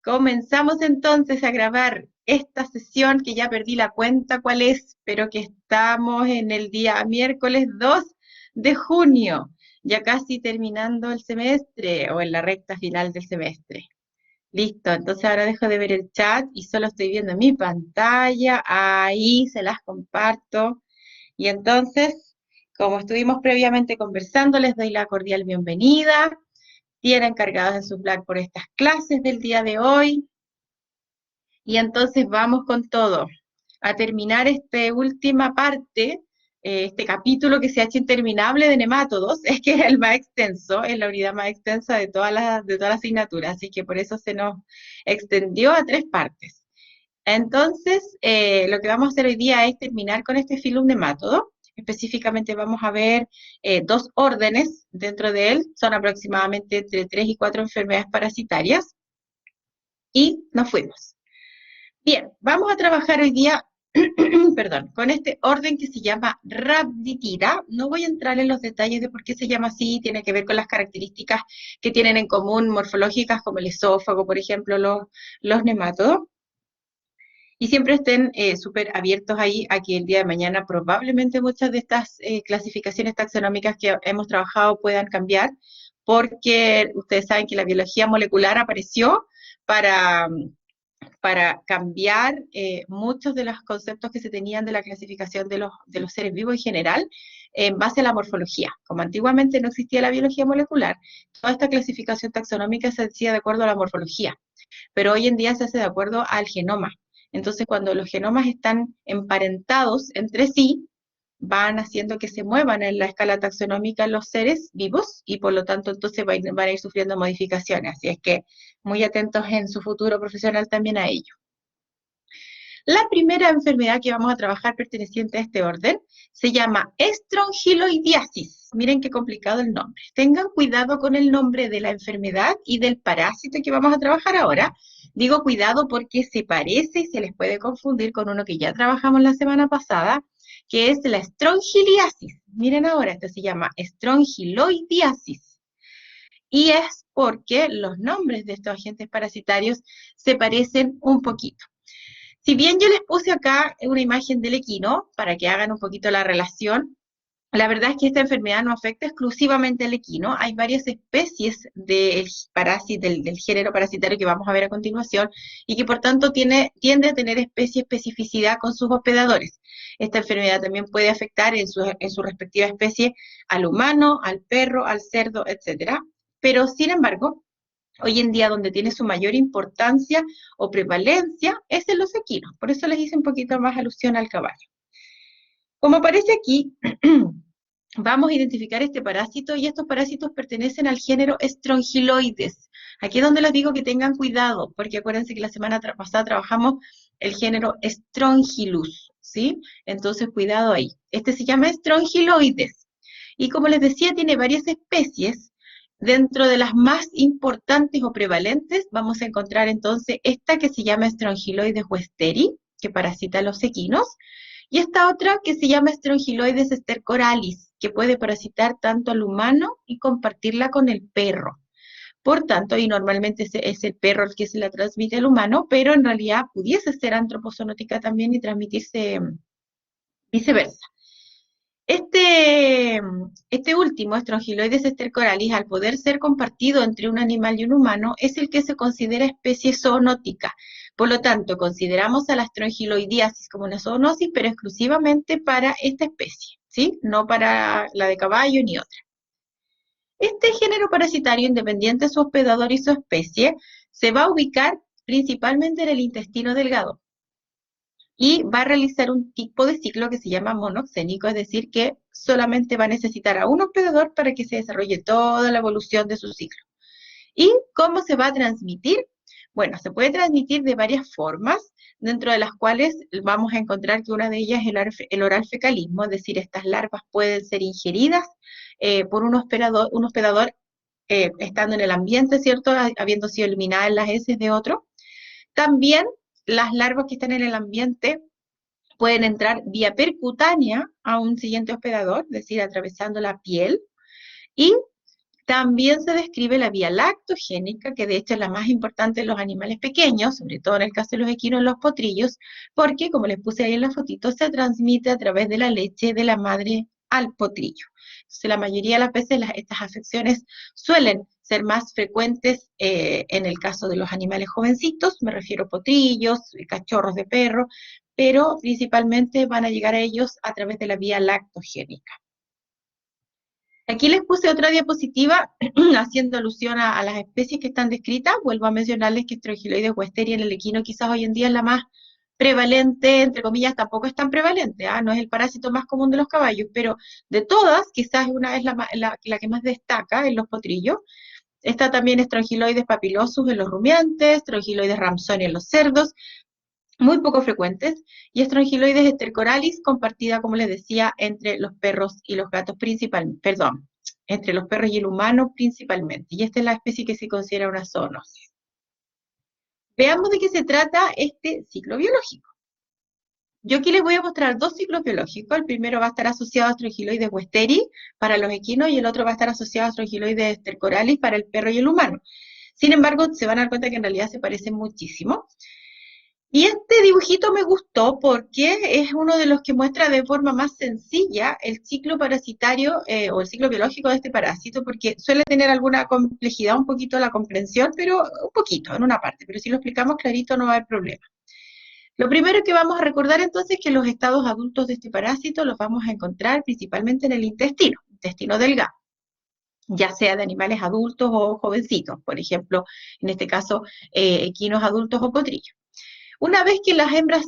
Comenzamos entonces a grabar esta sesión que ya perdí la cuenta cuál es, pero que estamos en el día miércoles 2 de junio, ya casi terminando el semestre o en la recta final del semestre. Listo, entonces ahora dejo de ver el chat y solo estoy viendo mi pantalla, ahí se las comparto. Y entonces, como estuvimos previamente conversando, les doy la cordial bienvenida. Tienen cargadas en su Slack por estas clases del día de hoy. Y entonces vamos con todo, a terminar esta última parte, este capítulo que se ha hecho interminable de nemátodos, es que es el más extenso, es la unidad más extensa de toda la asignatura, así que por eso se nos extendió a 3 partes. Entonces, lo que vamos a hacer hoy día es terminar con este filum nemátodo. Específicamente vamos a ver 2 órdenes dentro de él, son aproximadamente entre 3 y 4 enfermedades parasitarias, y nos fuimos. Bien, vamos a trabajar hoy día, perdón, con este orden que se llama Rhabditida. No voy a entrar en los detalles de por qué se llama así, tiene que ver con las características que tienen en común morfológicas, como el esófago, por ejemplo, los nemátodos. Y siempre estén súper abiertos ahí a que el día de mañana probablemente muchas de estas clasificaciones taxonómicas que hemos trabajado puedan cambiar, porque ustedes saben que la biología molecular apareció para cambiar muchos de los conceptos que se tenían de la clasificación de los seres vivos en general en base a la morfología. Como antiguamente no existía la biología molecular, toda esta clasificación taxonómica se hacía de acuerdo a la morfología, pero hoy en día se hace de acuerdo al genoma. Entonces, cuando los genomas están emparentados entre sí, van haciendo que se muevan en la escala taxonómica los seres vivos y por lo tanto entonces van a ir sufriendo modificaciones. Así es que muy atentos en su futuro profesional también a ello. La primera enfermedad que vamos a trabajar perteneciente a este orden se llama estrongiloidiasis. Miren qué complicado el nombre. Tengan cuidado con el nombre de la enfermedad y del parásito que vamos a trabajar ahora. Digo cuidado porque se parece y se les puede confundir con uno que ya trabajamos la semana pasada, que es la estrongiliasis. Miren ahora, esto se llama estrongiloidiasis. Y es porque los nombres de estos agentes parasitarios se parecen un poquito. Si bien yo les puse acá una imagen del equino para que hagan un poquito la relación, la verdad es que esta enfermedad no afecta exclusivamente al equino. Hay varias especies del género parasitario que vamos a ver a continuación y que por tanto tiende a tener especificidad con sus hospedadores. Esta enfermedad también puede afectar en su respectiva especie al humano, al perro, al cerdo, etcétera. Pero sin embargo, hoy en día donde tiene su mayor importancia o prevalencia es en los equinos. Por eso les hice un poquito más alusión al caballo. Como aparece aquí, vamos a identificar este parásito y estos parásitos pertenecen al género Strongyloides. Aquí es donde les digo que tengan cuidado, porque acuérdense que la semana pasada trabajamos el género Strongylus, ¿sí? Entonces cuidado ahí. Este se llama Strongyloides. Y como les decía, tiene varias especies. Dentro de las más importantes o prevalentes, vamos a encontrar entonces esta que se llama Strongyloides westeri, que parasita a los equinos, y esta otra que se llama Strongyloides stercoralis, que puede parasitar tanto al humano y compartirla con el perro. Por tanto, y normalmente es el perro el que se la transmite al humano, pero en realidad pudiese ser antropozoonótica también y transmitirse viceversa. Este último, Strongyloides stercoralis, al poder ser compartido entre un animal y un humano, es el que se considera especie zoonótica. Por lo tanto, consideramos a la Strongyloidiasis como una zoonosis, pero exclusivamente para esta especie, ¿sí? No para la de caballo ni otra. Este género parasitario, independiente de su hospedador y su especie, se va a ubicar principalmente en el intestino delgado y va a realizar un tipo de ciclo que se llama monoxénico, es decir, que solamente va a necesitar a un hospedador para que se desarrolle toda la evolución de su ciclo. ¿Y cómo se va a transmitir? Bueno, se puede transmitir de varias formas, dentro de las cuales vamos a encontrar que una de ellas es el oral fecalismo, es decir, estas larvas pueden ser ingeridas por un hospedador estando en el ambiente, ¿cierto? Habiendo sido eliminadas las heces de otro. También las larvas que están en el ambiente pueden entrar vía percutánea a un siguiente hospedador, es decir, atravesando la piel, y También se describe la vía lactogénica, que de hecho es la más importante en los animales pequeños, sobre todo en el caso de los equinos y los potrillos, porque, como les puse ahí en la fotito, se transmite a través de la leche de la madre al potrillo. Entonces, la mayoría de las veces estas afecciones suelen ser más frecuentes en el caso de los animales jovencitos, me refiero a potrillos, cachorros de perro, pero principalmente van a llegar a ellos a través de la vía lactogénica. Aquí les puse otra diapositiva haciendo alusión a las especies que están descritas. Vuelvo a mencionarles que Strongyloides westeri en el equino quizás hoy en día es la más prevalente, entre comillas, tampoco es tan prevalente, no es el parásito más común de los caballos, pero de todas, quizás una es la que más destaca en los potrillos. Está también Strongyloides papilosus en los rumiantes, Strongyloides ramsoni en los cerdos, muy poco frecuentes, y Strongyloides estercoralis, compartida, como les decía, entre los perros y los gatos principalmente, perdón, entre los perros y el humano principalmente, y esta es la especie que se considera una zoonosis. Veamos de qué se trata este ciclo biológico. Yo aquí les voy a mostrar dos ciclos biológicos. El primero va a estar asociado a Strongyloides westeri para los equinos y el otro va a estar asociado a Strongyloides estercoralis para el perro y el humano. Sin embargo, se van a dar cuenta que en realidad se parecen muchísimo. Y este dibujito me gustó porque es uno de los que muestra de forma más sencilla el ciclo parasitario o el ciclo biológico de este parásito, porque suele tener alguna complejidad un poquito la comprensión, pero un poquito, en una parte, pero si lo explicamos clarito no va a haber problema. Lo primero que vamos a recordar entonces es que los estados adultos de este parásito los vamos a encontrar principalmente en el intestino delgado, ya sea de animales adultos o jovencitos, por ejemplo, en este caso, equinos adultos o potrillos. Una vez que las hembras,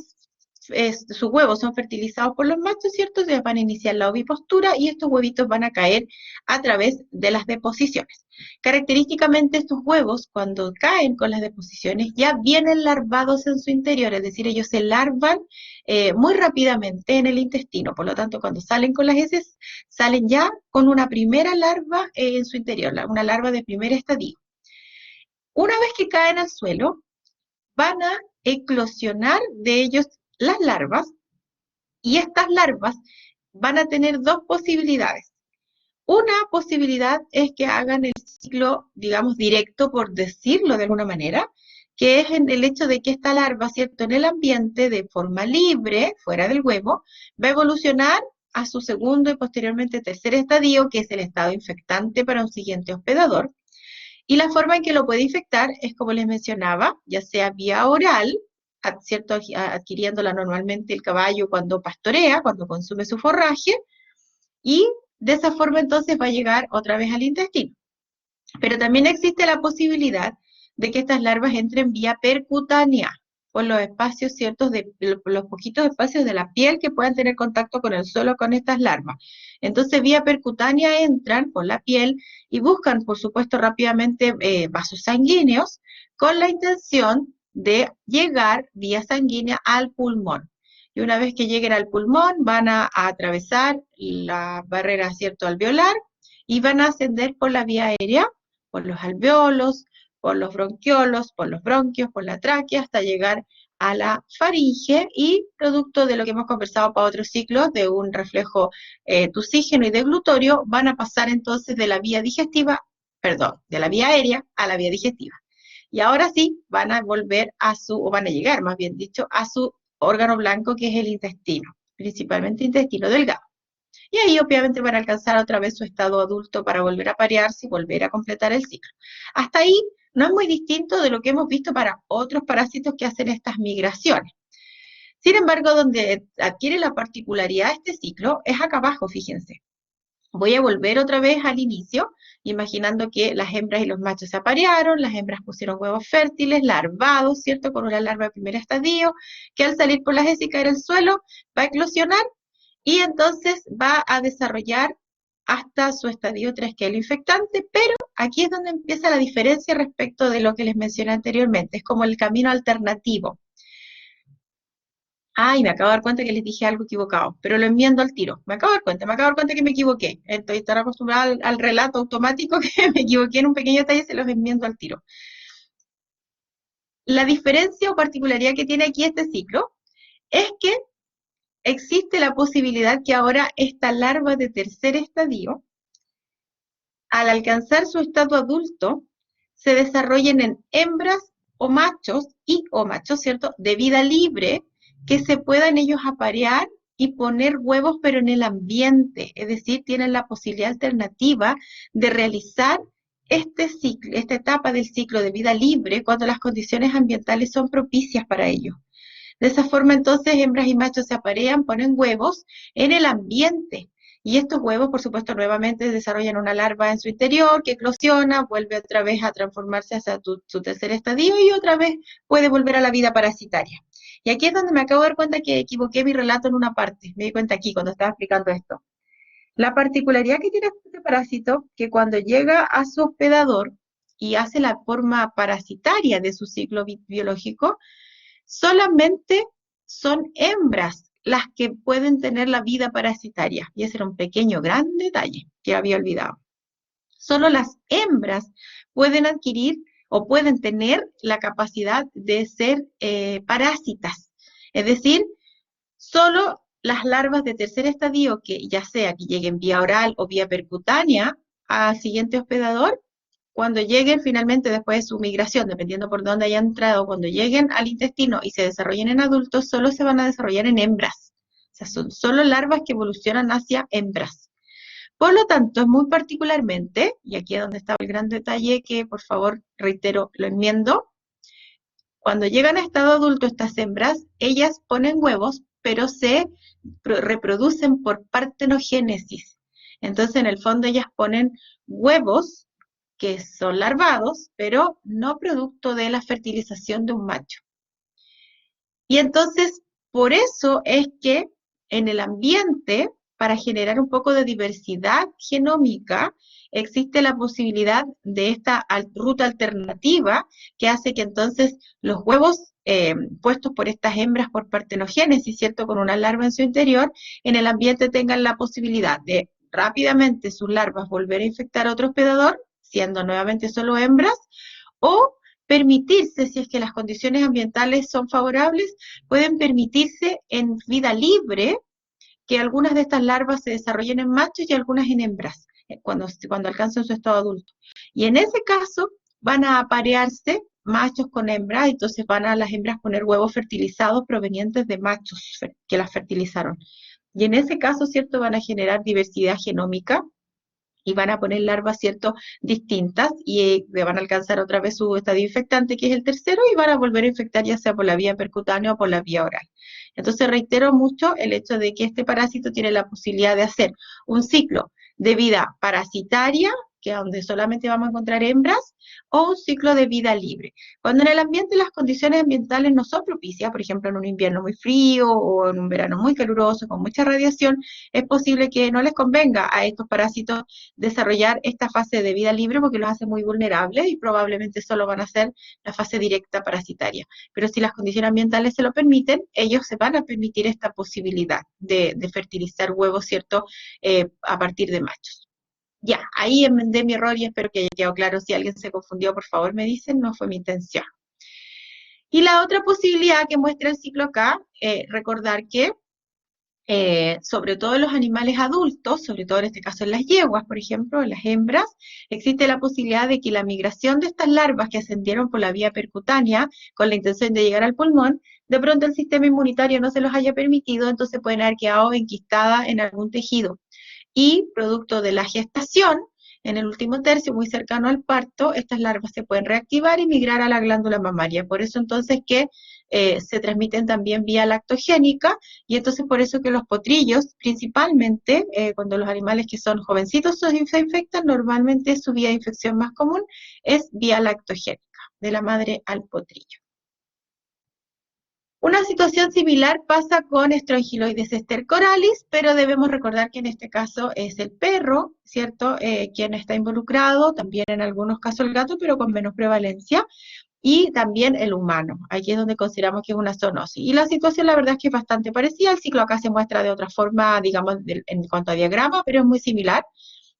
sus huevos son fertilizados por los machos, ¿cierto? Se van a iniciar la ovipostura y estos huevitos van a caer a través de las deposiciones. Característicamente estos huevos, cuando caen con las deposiciones, ya vienen larvados en su interior, es decir, ellos se larvan muy rápidamente en el intestino. Por lo tanto, cuando salen con las heces, salen ya con una primera larva en su interior, una larva de primer estadio. Una vez que caen al suelo, van a eclosionar de ellos las larvas y estas larvas van a tener dos posibilidades. Una posibilidad es que hagan el ciclo, digamos, directo, por decirlo de alguna manera, que es en el hecho de que esta larva, ¿cierto?, en el ambiente, de forma libre, fuera del huevo, va a evolucionar a su segundo y posteriormente tercer estadio, que es el estado infectante para un siguiente hospedador. Y la forma en que lo puede infectar es, como les mencionaba, ya sea vía oral, ¿cierto?, adquiriéndola normalmente el caballo cuando pastorea, cuando consume su forraje, y de esa forma entonces va a llegar otra vez al intestino. Pero también existe la posibilidad de que estas larvas entren vía percutánea, por los espacios ciertos, los poquitos espacios de la piel que puedan tener contacto con el suelo con estas larvas. Entonces, vía percutánea entran por la piel y buscan, por supuesto, rápidamente vasos sanguíneos con la intención de llegar vía sanguínea al pulmón. Y una vez que lleguen al pulmón, van a atravesar la barrera, ¿cierto?, alveolar y van a ascender por la vía aérea, por los alveolos, por los bronquiolos, por los bronquios, por la tráquea, hasta llegar a la faringe y, producto de lo que hemos conversado para otros ciclos, de un reflejo tusígeno y deglutorio, van a pasar entonces de la vía digestiva, perdón, de la vía aérea a la vía digestiva. Y ahora sí, van a volver o van a llegar, más bien dicho, a su órgano blanco, que es el intestino, principalmente intestino delgado. Y ahí obviamente van a alcanzar otra vez su estado adulto para volver a parearse y volver a completar el ciclo. Hasta ahí no es muy distinto de lo que hemos visto para otros parásitos que hacen estas migraciones. Sin embargo, donde adquiere la particularidad este ciclo es acá abajo, fíjense. Voy a volver otra vez al inicio, imaginando que las hembras y los machos se aparearon, las hembras pusieron huevos fértiles, larvados, ¿cierto?, con una larva de primer estadio, que al salir por las heces y caer al suelo, va a eclosionar y entonces va a desarrollar hasta su estadio 3, que es el infectante, pero aquí es donde empieza la diferencia respecto de lo que les mencioné anteriormente, es como el camino alternativo. Ay, me acabo de dar cuenta que les dije algo equivocado, pero lo enmiendo al tiro. Me acabo de dar cuenta que me equivoqué. Estoy tan acostumbrada al relato automático que me equivoqué en un pequeño detalle, se los enmiendo al tiro. La diferencia o particularidad que tiene aquí este ciclo es que existe la posibilidad que ahora esta larva de tercer estadio al alcanzar su estado adulto, se desarrollen en hembras o machos, ¿cierto?, de vida libre, que se puedan ellos aparear y poner huevos, pero en el ambiente, es decir, tienen la posibilidad alternativa de realizar este ciclo, esta etapa del ciclo de vida libre cuando las condiciones ambientales son propicias para ello. De esa forma, entonces, hembras y machos se aparean, ponen huevos en el ambiente. Y estos huevos, por supuesto, nuevamente desarrollan una larva en su interior que eclosiona, vuelve otra vez a transformarse hacia su tercer estadio y otra vez puede volver a la vida parasitaria. Y aquí es donde me acabo de dar cuenta que equivoqué mi relato en una parte. Me di cuenta aquí cuando estaba explicando esto. La particularidad que tiene este parásito, que cuando llega a su hospedador y hace la forma parasitaria de su ciclo biológico, solamente son hembras las que pueden tener la vida parasitaria. Y ese era un pequeño, gran detalle que había olvidado. Solo las hembras pueden adquirir o pueden tener la capacidad de ser parásitas. Es decir, solo las larvas de tercer estadio, que ya sea que lleguen vía oral o vía percutánea al siguiente hospedador, cuando lleguen finalmente después de su migración, dependiendo por dónde hayan entrado, cuando lleguen al intestino y se desarrollen en adultos, solo se van a desarrollar en hembras. O sea, son solo larvas que evolucionan hacia hembras. Por lo tanto, muy particularmente, y aquí es donde está el gran detalle que, por favor, reitero, lo enmiendo, cuando llegan a estado adulto estas hembras, ellas ponen huevos, pero se reproducen por partenogénesis. Entonces, en el fondo, ellas ponen huevos que son larvados, pero no producto de la fertilización de un macho. Y entonces, por eso es que en el ambiente, para generar un poco de diversidad genómica, existe la posibilidad de esta ruta alternativa que hace que entonces los huevos puestos por estas hembras por partenogénesis, ¿cierto?, con una larva en su interior, en el ambiente tengan la posibilidad de rápidamente sus larvas volver a infectar a otro hospedador, siendo nuevamente solo hembras, o permitirse, si es que las condiciones ambientales son favorables, pueden permitirse en vida libre que algunas de estas larvas se desarrollen en machos y algunas en hembras, cuando alcancen su estado adulto. Y en ese caso van a aparearse machos con hembras, entonces van a las hembras poner huevos fertilizados provenientes de machos que las fertilizaron. Y en ese caso, ¿cierto?, van a generar diversidad genómica y van a poner larvas, ¿cierto?, distintas y van a alcanzar otra vez su estadio infectante, que es el tercero, y van a volver a infectar ya sea por la vía percutánea o por la vía oral. Entonces reitero mucho el hecho de que este parásito tiene la posibilidad de hacer un ciclo de vida parasitaria, que es donde solamente vamos a encontrar hembras, o un ciclo de vida libre. Cuando en el ambiente las condiciones ambientales no son propicias, por ejemplo en un invierno muy frío o en un verano muy caluroso con mucha radiación, es posible que no les convenga a estos parásitos desarrollar esta fase de vida libre porque los hace muy vulnerables y probablemente solo van a hacer la fase directa parasitaria. Pero si las condiciones ambientales se lo permiten, ellos se van a permitir esta posibilidad de fertilizar huevos, ¿cierto?, a partir de machos. Ya, ahí enmendé mi error y espero que haya quedado claro. Si alguien se confundió, por favor me dicen, no fue mi intención. Y la otra posibilidad que muestra el ciclo acá, recordar que sobre todo en los animales adultos, sobre todo en este caso en las yeguas, por ejemplo, en las hembras, existe la posibilidad de que la migración de estas larvas que ascendieron por la vía percutánea con la intención de llegar al pulmón, de pronto el sistema inmunitario no se los haya permitido, entonces pueden haber quedado enquistadas en algún tejido. Y producto de la gestación, en el último tercio, muy cercano al parto, estas larvas se pueden reactivar y migrar a la glándula mamaria. Por eso entonces que se transmiten también vía lactogénica, y entonces por eso que los potrillos, principalmente, cuando los animales que son jovencitos se infectan, normalmente su vía de infección más común es vía lactogénica, de la madre al potrillo. Una situación similar pasa con Strongyloides stercoralis, pero debemos recordar que en este caso es el perro, ¿cierto?, quien está involucrado, también en algunos casos el gato, pero con menos prevalencia, y también el humano. Aquí es donde consideramos que es una zoonosis. Y la situación la verdad es que es bastante parecida, el ciclo acá se muestra de otra forma, digamos, en cuanto a diagrama, pero es muy similar.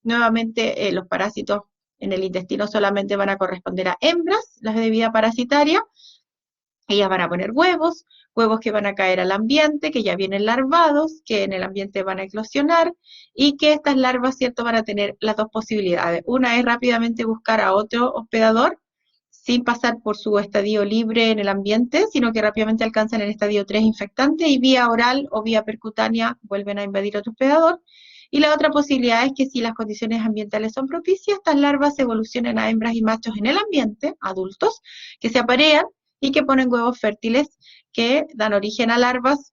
Nuevamente, los parásitos en el intestino solamente van a corresponder a hembras, las de vida parasitaria, Ellas van a poner huevos, huevos que van a caer al ambiente, que ya vienen larvados, que en el ambiente van a eclosionar, y que estas larvas, ¿cierto?, van a tener las dos posibilidades. Una es rápidamente buscar a otro hospedador, sin pasar por su estadio libre en el ambiente, sino que rápidamente alcanzan el estadio 3 infectante y vía oral o vía percutánea vuelven a invadir otro hospedador. Y la otra posibilidad es que si las condiciones ambientales son propicias, estas larvas evolucionen a hembras y machos en el ambiente, adultos, que se aparean y que ponen huevos fértiles que dan origen a larvas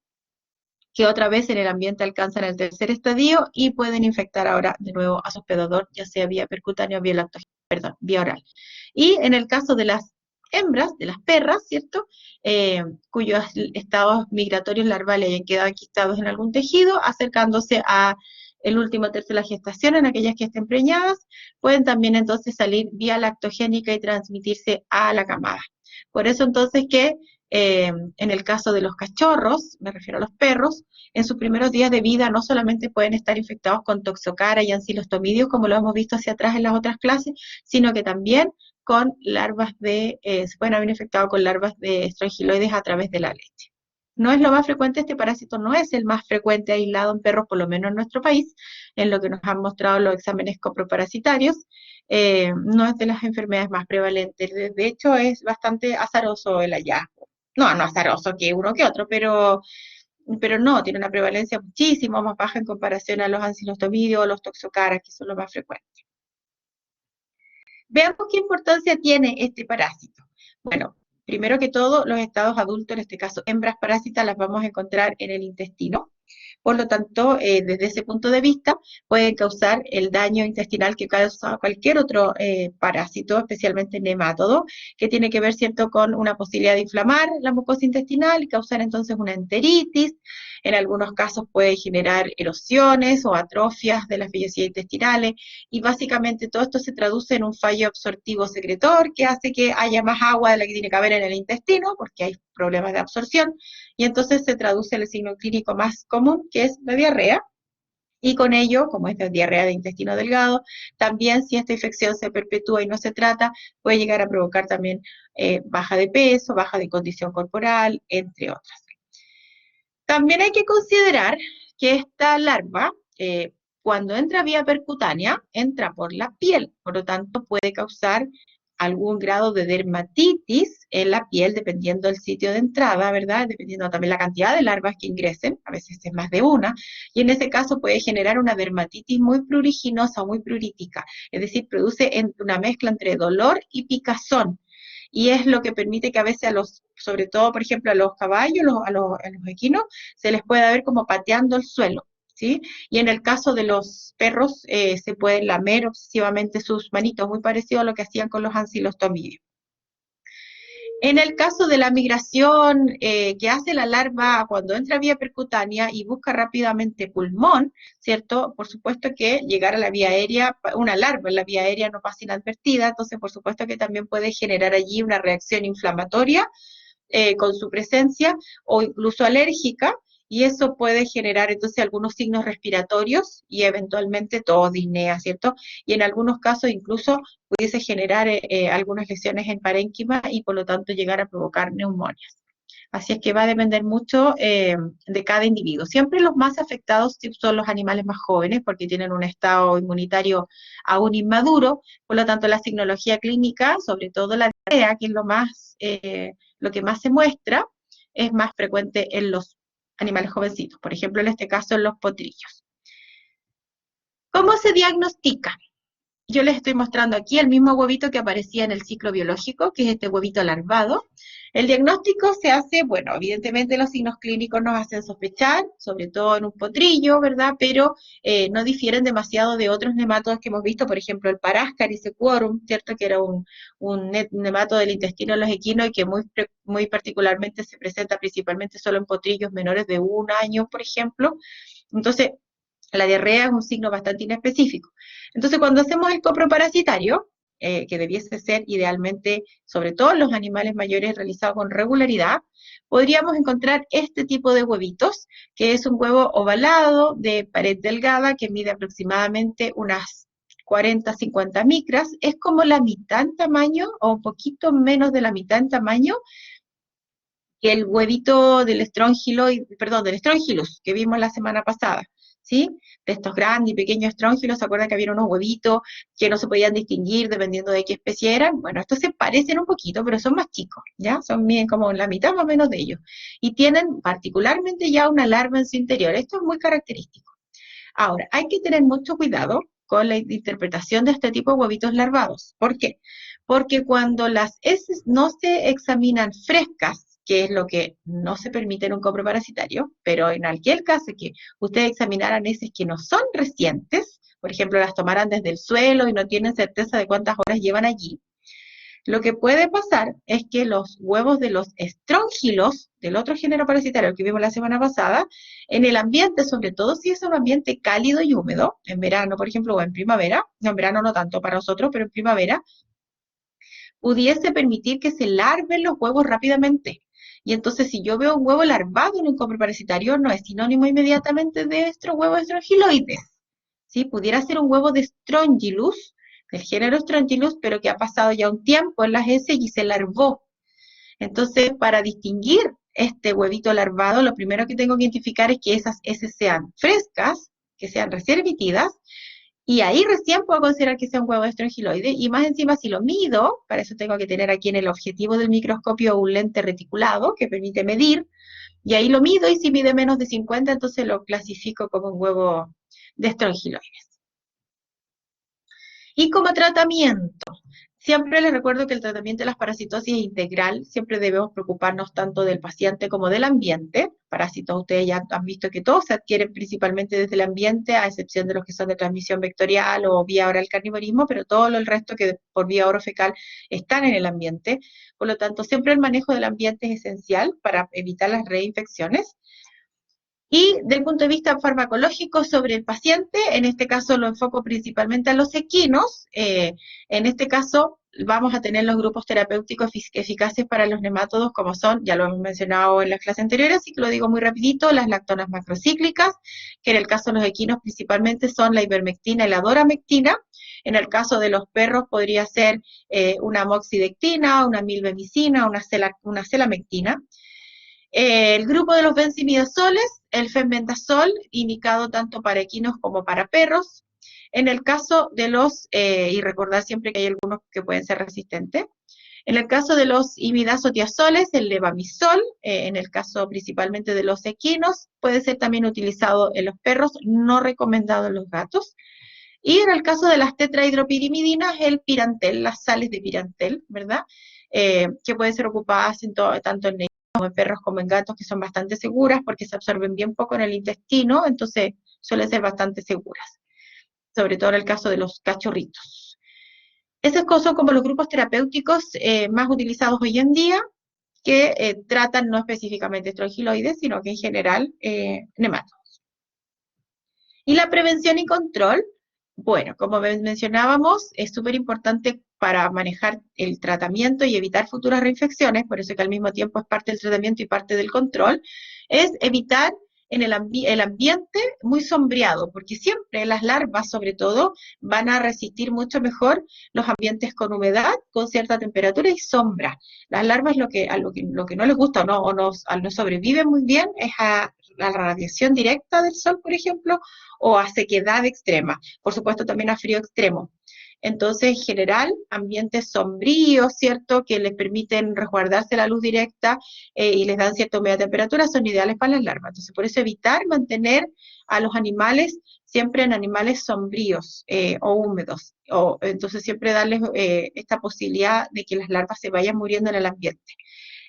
que otra vez en el ambiente alcanzan el tercer estadio y pueden infectar ahora de nuevo a su hospedador, ya sea vía percutánea o vía oral. Y en el caso de las hembras, de las perras, ¿cierto? Cuyos estados migratorios larvales hayan quedado enquistados en algún tejido, acercándose a el último tercio de la gestación, en aquellas que estén preñadas, pueden también entonces salir vía lactogénica y transmitirse a la camada. Por eso entonces que en el caso de los cachorros, me refiero a los perros, en sus primeros días de vida no solamente pueden estar infectados con toxocara y ancilostomidios, como lo hemos visto hacia atrás en las otras clases, sino que también con larvas se pueden haber infectado con larvas de estrongiloides a través de la leche. No es lo más frecuente, este parásito no es el más frecuente aislado en perros, por lo menos en nuestro país, en lo que nos han mostrado los exámenes coproparasitarios, no es de las enfermedades más prevalentes, de hecho es bastante azaroso el hallazgo. No azaroso que uno que otro, pero no, tiene una prevalencia muchísimo más baja en comparación a los ancilostomidios o los toxocaras, que son los más frecuentes. Veamos qué importancia tiene este parásito. Bueno, primero que todo, los estados adultos, en este caso hembras parásitas, las vamos a encontrar en el intestino. Por lo tanto, desde ese punto de vista, pueden causar el daño intestinal que causa cualquier otro parásito, especialmente nemátodo, que tiene que ver, ¿cierto?, con una posibilidad de inflamar la mucosa intestinal y causar entonces una enteritis. En algunos casos puede generar erosiones o atrofias de las vellosidades intestinales, y básicamente todo esto se traduce en un fallo absortivo secretor que hace que haya más agua de la que tiene que haber en el intestino, porque hay problemas de absorción, y entonces se traduce en el signo clínico más común, que es la diarrea, y con ello, como es la diarrea de intestino delgado, también si esta infección se perpetúa y no se trata, puede llegar a provocar también baja de peso, baja de condición corporal, entre otras. También hay que considerar que esta larva, cuando entra vía percutánea, entra por la piel, por lo tanto puede causar algún grado de dermatitis en la piel, dependiendo del sitio de entrada, ¿verdad? Dependiendo también la cantidad de larvas que ingresen, a veces es más de una, y en ese caso puede generar una dermatitis muy pruriginosa o muy pruritica, es decir, produce una mezcla entre dolor y picazón, y es lo que permite que a veces sobre todo, por ejemplo, a los caballos, a los equinos, se les pueda ver como pateando el suelo, ¿sí? Y en el caso de los perros, se pueden lamer obsesivamente sus manitos, muy parecido a lo que hacían con los ancilostomidios. En el caso de la migración que hace la larva cuando entra vía percutánea y busca rápidamente pulmón, ¿cierto? Por supuesto que llegar a la vía aérea, una larva en la vía aérea no pasa inadvertida, entonces por supuesto que también puede generar allí una reacción inflamatoria con su presencia o incluso alérgica, y eso puede generar entonces algunos signos respiratorios y eventualmente tos, disnea, ¿cierto? Y en algunos casos incluso pudiese generar algunas lesiones en parénquima y por lo tanto llegar a provocar neumonias. Así es que va a depender mucho de cada individuo. Siempre los más afectados son los animales más jóvenes porque tienen un estado inmunitario aún inmaduro, por lo tanto la signología clínica, sobre todo la diarrea, que es lo que más se muestra, es más frecuente en los animales jovencitos, por ejemplo en este caso en los potrillos. ¿Cómo se diagnostica? Yo les estoy mostrando aquí el mismo huevito que aparecía en el ciclo biológico, que es este huevito larvado. El diagnóstico se hace, bueno, evidentemente los signos clínicos nos hacen sospechar, sobre todo en un potrillo, ¿verdad? Pero no difieren demasiado de otros nematodos que hemos visto, por ejemplo, el Parascaris equorum, ¿cierto? Que era un nematodo del intestino de los equinos y que muy particularmente se presenta principalmente solo en potrillos menores de 1 año, por ejemplo. Entonces, la diarrea es un signo bastante inespecífico. Entonces, cuando hacemos el coproparasitario, que debiese ser idealmente, sobre todo en los animales mayores, realizado con regularidad, podríamos encontrar este tipo de huevitos, que es un huevo ovalado de pared delgada que mide aproximadamente unas 40-50 micras, es como la mitad en tamaño o un poquito menos de la mitad en tamaño que el huevito del perdón, del Strongylus que vimos la semana pasada, ¿sí? De estos grandes y pequeños Strongylus, ¿se acuerdan que había unos huevitos que no se podían distinguir dependiendo de qué especie eran? Bueno, estos se parecen un poquito, pero son más chicos, ¿ya? Son bien como la mitad más o menos de ellos. Y tienen particularmente ya una larva en su interior. Esto es muy característico. Ahora, hay que tener mucho cuidado con la interpretación de este tipo de huevitos larvados. ¿Por qué? Porque cuando las heces no se examinan frescas, que es lo que no se permite en un coproparasitario, pero en aquel caso que ustedes examinaran heces que no son recientes, por ejemplo, las tomaran desde el suelo y no tienen certeza de cuántas horas llevan allí, lo que puede pasar es que los huevos de los estróngilos, del otro género parasitario que vimos la semana pasada, en el ambiente, sobre todo si es un ambiente cálido y húmedo, en verano, por ejemplo, o en primavera, no en verano no tanto para nosotros, pero en primavera, pudiese permitir que se larven los huevos rápidamente. Y entonces, si yo veo un huevo larvado en un coproparasitario, no es sinónimo inmediatamente de estos huevos estrongiloides. ¿Sí? Pudiera ser un huevo de Strongylus, del género Strongylus, pero que ha pasado ya un tiempo en las heces y se larvó. Entonces, para distinguir este huevito larvado, lo primero que tengo que identificar es que esas heces sean frescas, que sean recién emitidas, y ahí recién puedo considerar que sea un huevo estrongiloide, y más encima si lo mido, para eso tengo que tener aquí en el objetivo del microscopio un lente reticulado que permite medir, y ahí lo mido, y si mide menos de 50, entonces lo clasifico como un huevo de estrongiloides. Y como tratamiento, siempre les recuerdo que el tratamiento de las parasitosis es integral, siempre debemos preocuparnos tanto del paciente como del ambiente. Parásitos ustedes ya han visto que todos se adquieren principalmente desde el ambiente, a excepción de los que son de transmisión vectorial o vía oral carnivorismo, pero todo el resto que por vía orofecal están en el ambiente. Por lo tanto, siempre el manejo del ambiente es esencial para evitar las reinfecciones. Y del punto de vista farmacológico sobre el paciente, en este caso lo enfoco principalmente a los equinos. En este caso vamos a tener los grupos terapéuticos eficaces para los nemátodos, como son, ya lo hemos mencionado en las clases anteriores, así que lo digo muy rapidito, las lactonas macrocíclicas, que en el caso de los equinos principalmente son la ivermectina y la doramectina. En el caso de los perros podría ser una moxidectina, una milbemicina, una celamectina. El grupo de los benzimidazoles, el fenbendazol, indicado tanto para equinos como para perros. En el caso de los, y recordar siempre que hay algunos que pueden ser resistentes. En el caso de los imidazotiazoles, el levamisol, en el caso principalmente de los equinos, puede ser también utilizado en los perros, no recomendado en los gatos. Y en el caso de las tetrahidropirimidinas, el pirantel, las sales de pirantel, ¿verdad? Que pueden ser ocupadas tanto en como en perros como en gatos, que son bastante seguras porque se absorben bien poco en el intestino, entonces suelen ser bastante seguras, sobre todo en el caso de los cachorritos. Esos son como los grupos terapéuticos más utilizados hoy en día, que tratan no específicamente estrongiloides, sino que en general nemátodos. Y la prevención y control, bueno, como mencionábamos, es súper importante para manejar el tratamiento y evitar futuras reinfecciones, por eso que al mismo tiempo es parte del tratamiento y parte del control, es evitar en el ambiente muy sombreado, porque siempre las larvas, sobre todo, van a resistir mucho mejor los ambientes con humedad, con cierta temperatura y sombra. Las larvas lo que no les gusta o no sobreviven muy bien es a la radiación directa del sol, por ejemplo, o a sequedad extrema, por supuesto también a frío extremo. Entonces, en general, ambientes sombríos, ¿cierto?, que les permiten resguardarse la luz directa y les dan cierta humedad de temperatura, son ideales para las larvas. Entonces, por eso evitar mantener a los animales siempre en animales sombríos o húmedos. Entonces, siempre darles esta posibilidad de que las larvas se vayan muriendo en el ambiente.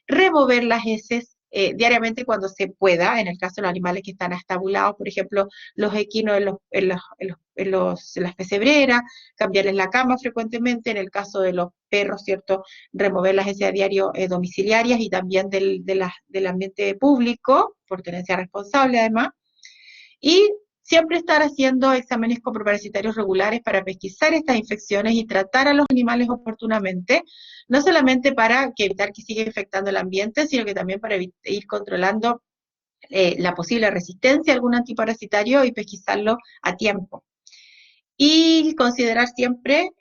Remover las heces diariamente cuando se pueda, en el caso de los animales que están estabulados, por ejemplo, los equinos en las pesebreras, cambiarles la cama frecuentemente, en el caso de los perros, ¿cierto? Remover las heces a diario domiciliarias y también del ambiente público, por tenencia responsable además, y siempre estar haciendo exámenes coproparasitarios regulares para pesquisar estas infecciones y tratar a los animales oportunamente, no solamente para evitar que siga infectando el ambiente, sino que también para ir controlando la posible resistencia a algún antiparasitario y pesquisarlo a tiempo. Y considerar siempre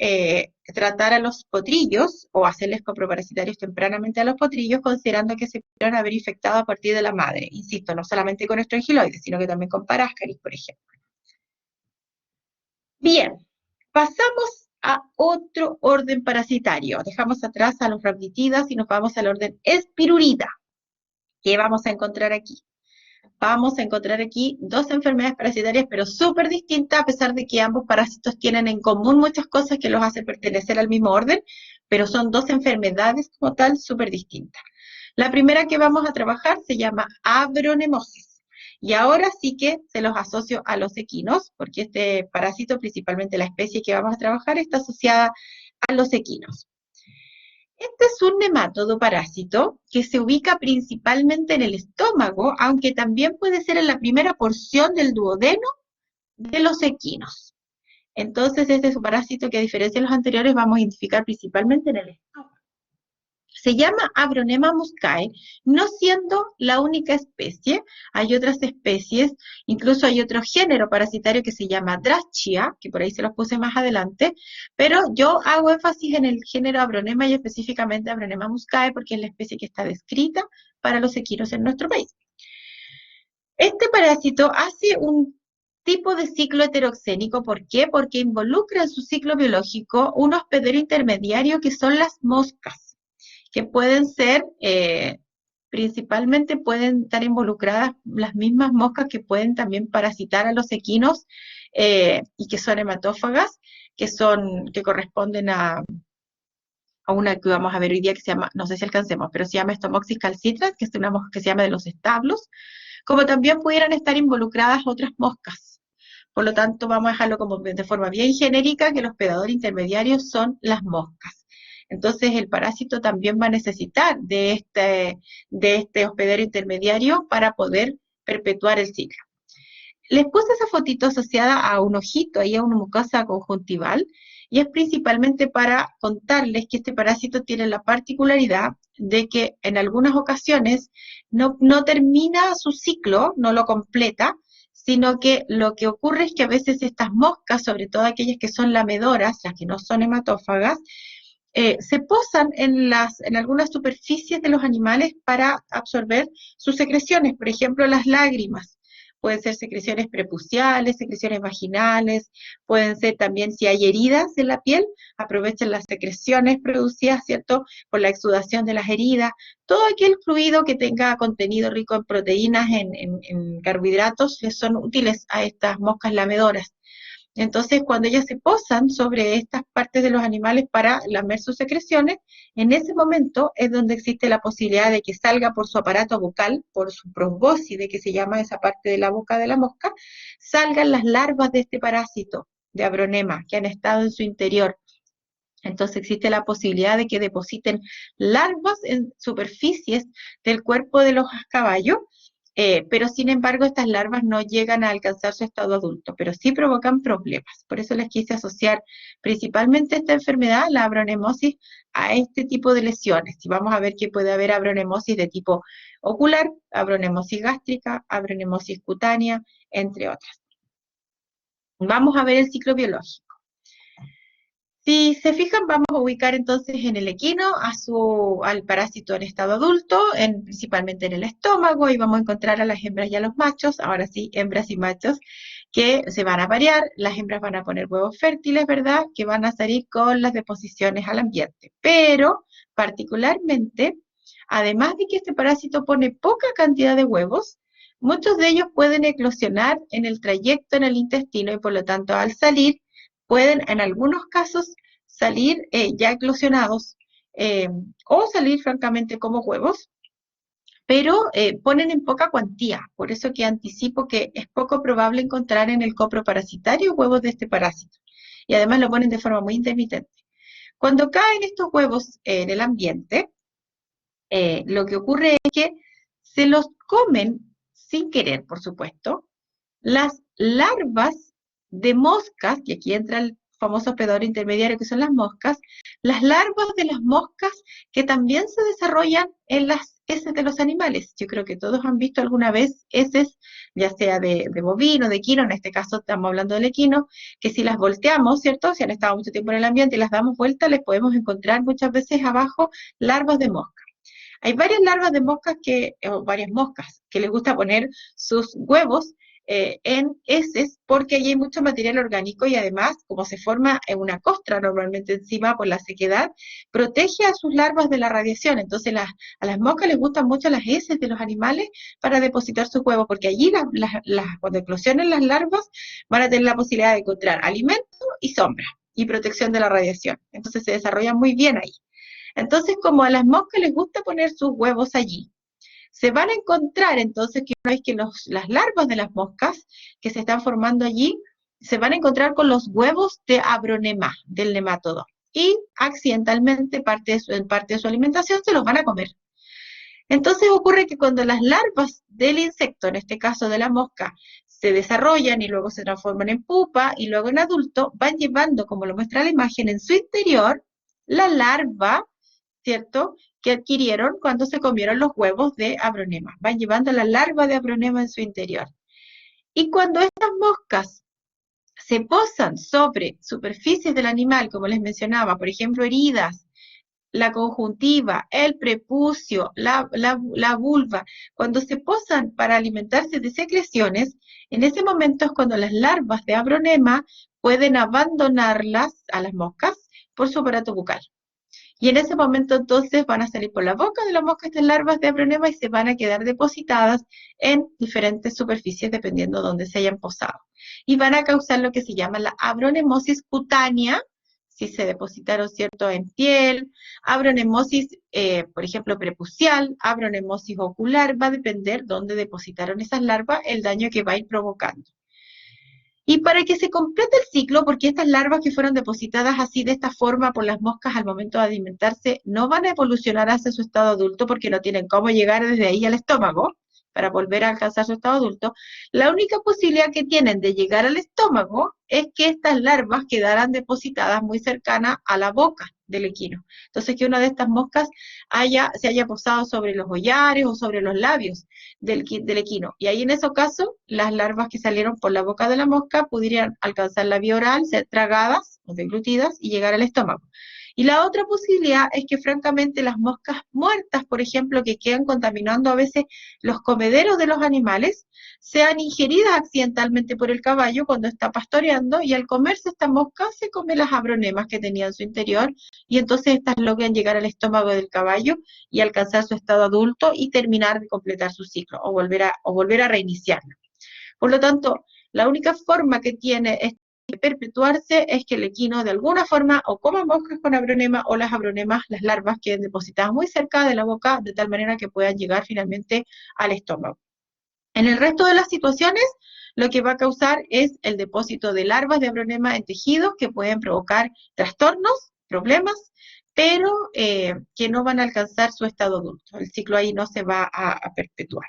tratar a los potrillos o hacerles coproparasitarios tempranamente a los potrillos, considerando que se pudieron haber infectado a partir de la madre. Insisto, no solamente con estrongiloides, sino que también con paráscaris, por ejemplo. Bien, pasamos a otro orden parasitario. Dejamos atrás a los rhabditidas y nos vamos al orden Spirurida. ¿Qué vamos a encontrar aquí? Vamos a encontrar aquí dos enfermedades parasitarias, pero súper distintas, a pesar de que ambos parásitos tienen en común muchas cosas que los hacen pertenecer al mismo orden, pero son dos enfermedades como tal súper distintas. La primera que vamos a trabajar se llama abronemosis. Y ahora sí que se los asocio a los equinos, porque este parásito, principalmente la especie que vamos a trabajar, está asociada a los equinos. Este es un nemátodo parásito que se ubica principalmente en el estómago, aunque también puede ser en la primera porción del duodeno de los equinos. Entonces, este es un parásito que, a diferencia de los anteriores, vamos a identificar principalmente en el estómago. Se llama Abronema muscae, no siendo la única especie. Hay otras especies, incluso hay otro género parasitario que se llama Drachia, que por ahí se los puse más adelante, pero yo hago énfasis en el género Abronema y específicamente Abronema muscae porque es la especie que está descrita para los equinos en nuestro país. Este parásito hace un tipo de ciclo heteroxénico. ¿Por qué? Porque involucra en su ciclo biológico un hospedero intermediario que son las moscas, que pueden ser, principalmente pueden estar involucradas las mismas moscas que pueden también parasitar a los equinos y que son hematófagas, que corresponden a una que vamos a ver hoy día que se llama, no sé si alcancemos, pero se llama Stomoxys calcitras, que es una mosca que se llama de los establos, como también pudieran estar involucradas otras moscas. Por lo tanto, vamos a dejarlo como de forma bien genérica, que el hospedador intermediario son las moscas. Entonces, el parásito también va a necesitar de este hospedero intermediario para poder perpetuar el ciclo. Les puse esa fotito asociada a un ojito, ahí a una mucosa conjuntival, y es principalmente para contarles que este parásito tiene la particularidad de que en algunas ocasiones no termina su ciclo, no lo completa, sino que lo que ocurre es que a veces estas moscas, sobre todo aquellas que son lamedoras, las que no son hematófagas, se posan en algunas superficies de los animales para absorber sus secreciones, por ejemplo, las lágrimas. Pueden ser secreciones prepuciales, secreciones vaginales, pueden ser también, si hay heridas en la piel, aprovechen las secreciones producidas, ¿cierto?, por la exudación de las heridas. Todo aquel fluido que tenga contenido rico en proteínas, en carbohidratos, les son útiles a estas moscas lamedoras. Entonces, cuando ellas se posan sobre estas partes de los animales para lamer sus secreciones, en ese momento es donde existe la posibilidad de que salga por su aparato bucal, por su probóscide, que se llama esa parte de la boca de la mosca, salgan las larvas de este parásito de abronema que han estado en su interior. Entonces existe la posibilidad de que depositen larvas en superficies del cuerpo de los caballos, pero sin embargo estas larvas no llegan a alcanzar su estado adulto, pero sí provocan problemas. Por eso les quise asociar principalmente esta enfermedad, la abronemosis, a este tipo de lesiones. Y vamos a ver que puede haber abronemosis de tipo ocular, abronemosis gástrica, abronemosis cutánea, entre otras. Vamos a ver el ciclo biológico. Si se fijan, vamos a ubicar entonces en el equino al parásito en estado adulto, principalmente en el estómago, y vamos a encontrar a las hembras y a los machos, ahora sí, hembras y machos, que se van a parear, las hembras van a poner huevos fértiles, ¿verdad?, que van a salir con las deposiciones al ambiente. Pero, particularmente, además de que este parásito pone poca cantidad de huevos, muchos de ellos pueden eclosionar en el trayecto en el intestino y por lo tanto al salir pueden en algunos casos salir ya eclosionados o salir francamente como huevos, pero ponen en poca cuantía, por eso que anticipo que es poco probable encontrar en el coproparasitario huevos de este parásito, y además lo ponen de forma muy intermitente. Cuando caen estos huevos en el ambiente, lo que ocurre es que se los comen sin querer, por supuesto, las larvas de moscas, y aquí entra el famoso hospedador intermediario que son las moscas, las larvas de las moscas que también se desarrollan en las heces de los animales. Yo creo que todos han visto alguna vez heces, ya sea de bovino, de equino, en este caso estamos hablando del equino, que si las volteamos, ¿cierto? Si han estado mucho tiempo en el ambiente y las damos vuelta, les podemos encontrar muchas veces abajo larvas de mosca. Hay varias larvas de moscas o varias moscas, que les gusta poner sus huevos en heces, porque allí hay mucho material orgánico y además, como se forma en una costra normalmente encima por la sequedad, protege a sus larvas de la radiación. Entonces a las moscas les gustan mucho las heces de los animales para depositar sus huevos, porque allí cuando eclosionen las larvas van a tener la posibilidad de encontrar alimento y sombra y protección de la radiación. Entonces se desarrollan muy bien ahí. Entonces, como a las moscas les gusta poner sus huevos allí, se van a encontrar entonces que una vez que las larvas de las moscas que se están formando allí, se van a encontrar con los huevos de Abronema, del nemátodo, y accidentalmente en parte de su alimentación se los van a comer. Entonces ocurre que cuando las larvas del insecto, en este caso de la mosca, se desarrollan y luego se transforman en pupa y luego en adulto, van llevando, como lo muestra la imagen, en su interior la larva, ¿cierto?, que adquirieron cuando se comieron los huevos de Abronema. Van llevando la larva de Abronema en su interior. Y cuando estas moscas se posan sobre superficies del animal, como les mencionaba, por ejemplo, heridas, la conjuntiva, el prepucio, la vulva, cuando se posan para alimentarse de secreciones, en ese momento es cuando las larvas de Abronema pueden abandonarlas a las moscas por su aparato bucal. Y en ese momento entonces van a salir por la boca de la mosca estas larvas de Abronema y se van a quedar depositadas en diferentes superficies dependiendo de dónde se hayan posado. Y van a causar lo que se llama la abronemosis cutánea, si se depositaron, ¿cierto?, en piel, abronemosis, por ejemplo, prepucial, abronemosis ocular, va a depender dónde depositaron esas larvas, el daño que va a ir provocando. Y para que se complete el ciclo, porque estas larvas que fueron depositadas así de esta forma por las moscas al momento de alimentarse, no van a evolucionar hacia su estado adulto porque no tienen cómo llegar desde ahí al estómago para volver a alcanzar su estado adulto, la única posibilidad que tienen de llegar al estómago es que estas larvas quedaran depositadas muy cercanas a la boca del equino. Entonces, que una de estas moscas se haya posado sobre los hollares o sobre los labios del equino. Y ahí en ese caso, las larvas que salieron por la boca de la mosca pudieran alcanzar la vía oral, ser tragadas o deglutidas y llegar al estómago. Y la otra posibilidad es que francamente las moscas muertas, por ejemplo, que quedan contaminando a veces los comederos de los animales, sean ingeridas accidentalmente por el caballo cuando está pastoreando y al comerse esta mosca se come las abronemas que tenía en su interior y entonces estas logran llegar al estómago del caballo y alcanzar su estado adulto y terminar de completar su ciclo o volver a reiniciarlo. Por lo tanto, la única forma que tiene de perpetuarse es que el equino de alguna forma o coma moscas con abronema o las abronemas, las larvas queden depositadas muy cerca de la boca de tal manera que puedan llegar finalmente al estómago. En el resto de las situaciones, lo que va a causar es el depósito de larvas de abronema en tejidos que pueden provocar trastornos, problemas, pero que no van a alcanzar su estado adulto. El ciclo ahí no se va a perpetuar.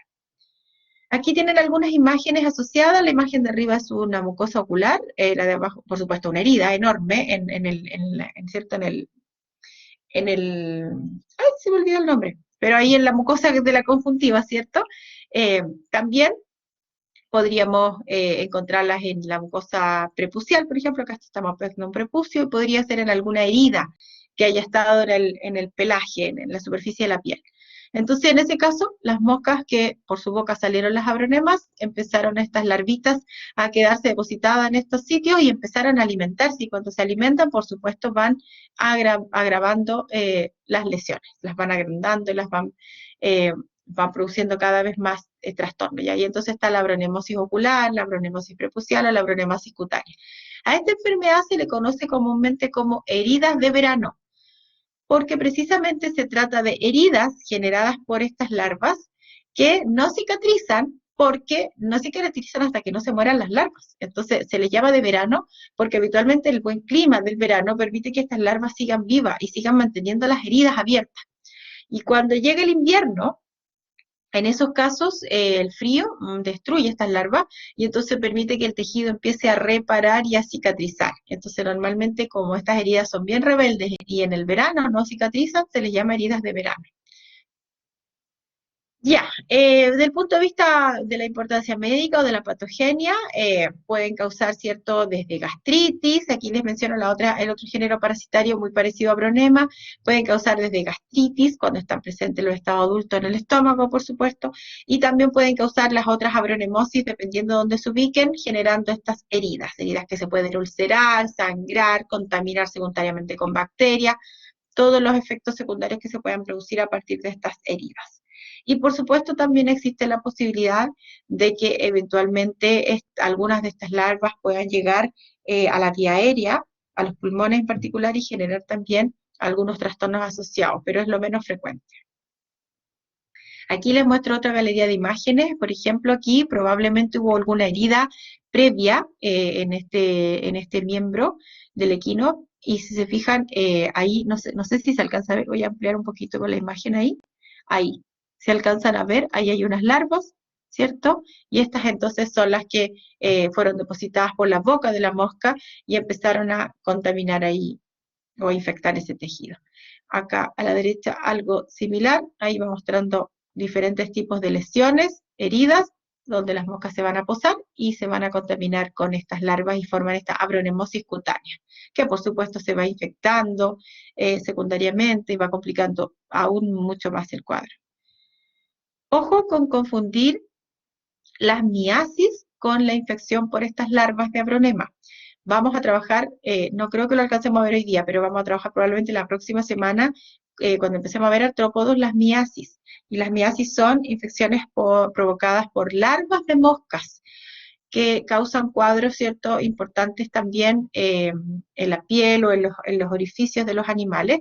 Aquí tienen algunas imágenes asociadas. La imagen de arriba es una mucosa ocular, la de abajo, por supuesto, una herida enorme ay, se me olvidó el nombre, pero ahí en la mucosa de la conjuntiva, ¿cierto? También podríamos encontrarlas en la mucosa prepucial, por ejemplo, acá estamos viendo un prepucio, y podría ser en alguna herida que haya estado en el pelaje, en la superficie de la piel. Entonces, en ese caso, las moscas que por su boca salieron las abronemas, empezaron estas larvitas a quedarse depositadas en estos sitios y empezaron a alimentarse, y cuando se alimentan, por supuesto, van agravando las lesiones, las van agrandando y las van produciendo cada vez más trastornos. Y entonces está la abronemosis ocular, la abronemosis prepucial o la abronemosis cutánea. A esta enfermedad se le conoce comúnmente como heridas de verano, porque precisamente se trata de heridas generadas por estas larvas que no cicatrizan, porque no cicatrizan hasta que no se mueran las larvas. Entonces se les llama de verano porque habitualmente el buen clima del verano permite que estas larvas sigan vivas y sigan manteniendo las heridas abiertas. Y cuando llega el invierno, En esos casos, el frío destruye estas larvas y entonces permite que el tejido empiece a reparar y a cicatrizar. Entonces, normalmente, como estas heridas son bien rebeldes y en el verano no cicatrizan, se les llama heridas de verano. Ya, desde el punto de vista de la importancia médica o de la patogenia, pueden causar cierto desde gastritis, aquí les menciono el otro género parasitario muy parecido a bronema, pueden causar desde gastritis cuando están presentes los estados adultos en el estómago, por supuesto, y también pueden causar las otras abronemosis dependiendo de dónde se ubiquen, generando estas heridas que se pueden ulcerar, sangrar, contaminar secundariamente con bacterias, todos los efectos secundarios que se puedan producir a partir de estas heridas. Y por supuesto también existe la posibilidad de que eventualmente algunas de estas larvas puedan llegar a la vía aérea, a los pulmones en particular, y generar también algunos trastornos asociados, pero es lo menos frecuente. Aquí les muestro otra galería de imágenes. Por ejemplo, aquí probablemente hubo alguna herida previa en este miembro del equino. Y si se fijan, ahí, no sé si se alcanza a ver, voy a ampliar un poquito con la imagen ahí. Ahí, se alcanzan a ver, ahí hay unas larvas, ¿cierto? Y estas entonces son las que fueron depositadas por la boca de la mosca y empezaron a contaminar ahí o a infectar ese tejido. Acá a la derecha algo similar, ahí va mostrando diferentes tipos de lesiones, heridas, donde las moscas se van a posar y se van a contaminar con estas larvas y forman esta abronemosis cutánea, que por supuesto se va infectando secundariamente y va complicando aún mucho más el cuadro. Ojo con confundir las miasis con la infección por estas larvas de abronema. Vamos a trabajar, no creo que lo alcancemos a ver hoy día, pero vamos a trabajar probablemente la próxima semana, cuando empecemos a ver artrópodos, las miasis. Y las miasis son infecciones provocadas por larvas de moscas, que causan cuadros, ¿cierto?, importantes también en la piel o en los orificios de los animales.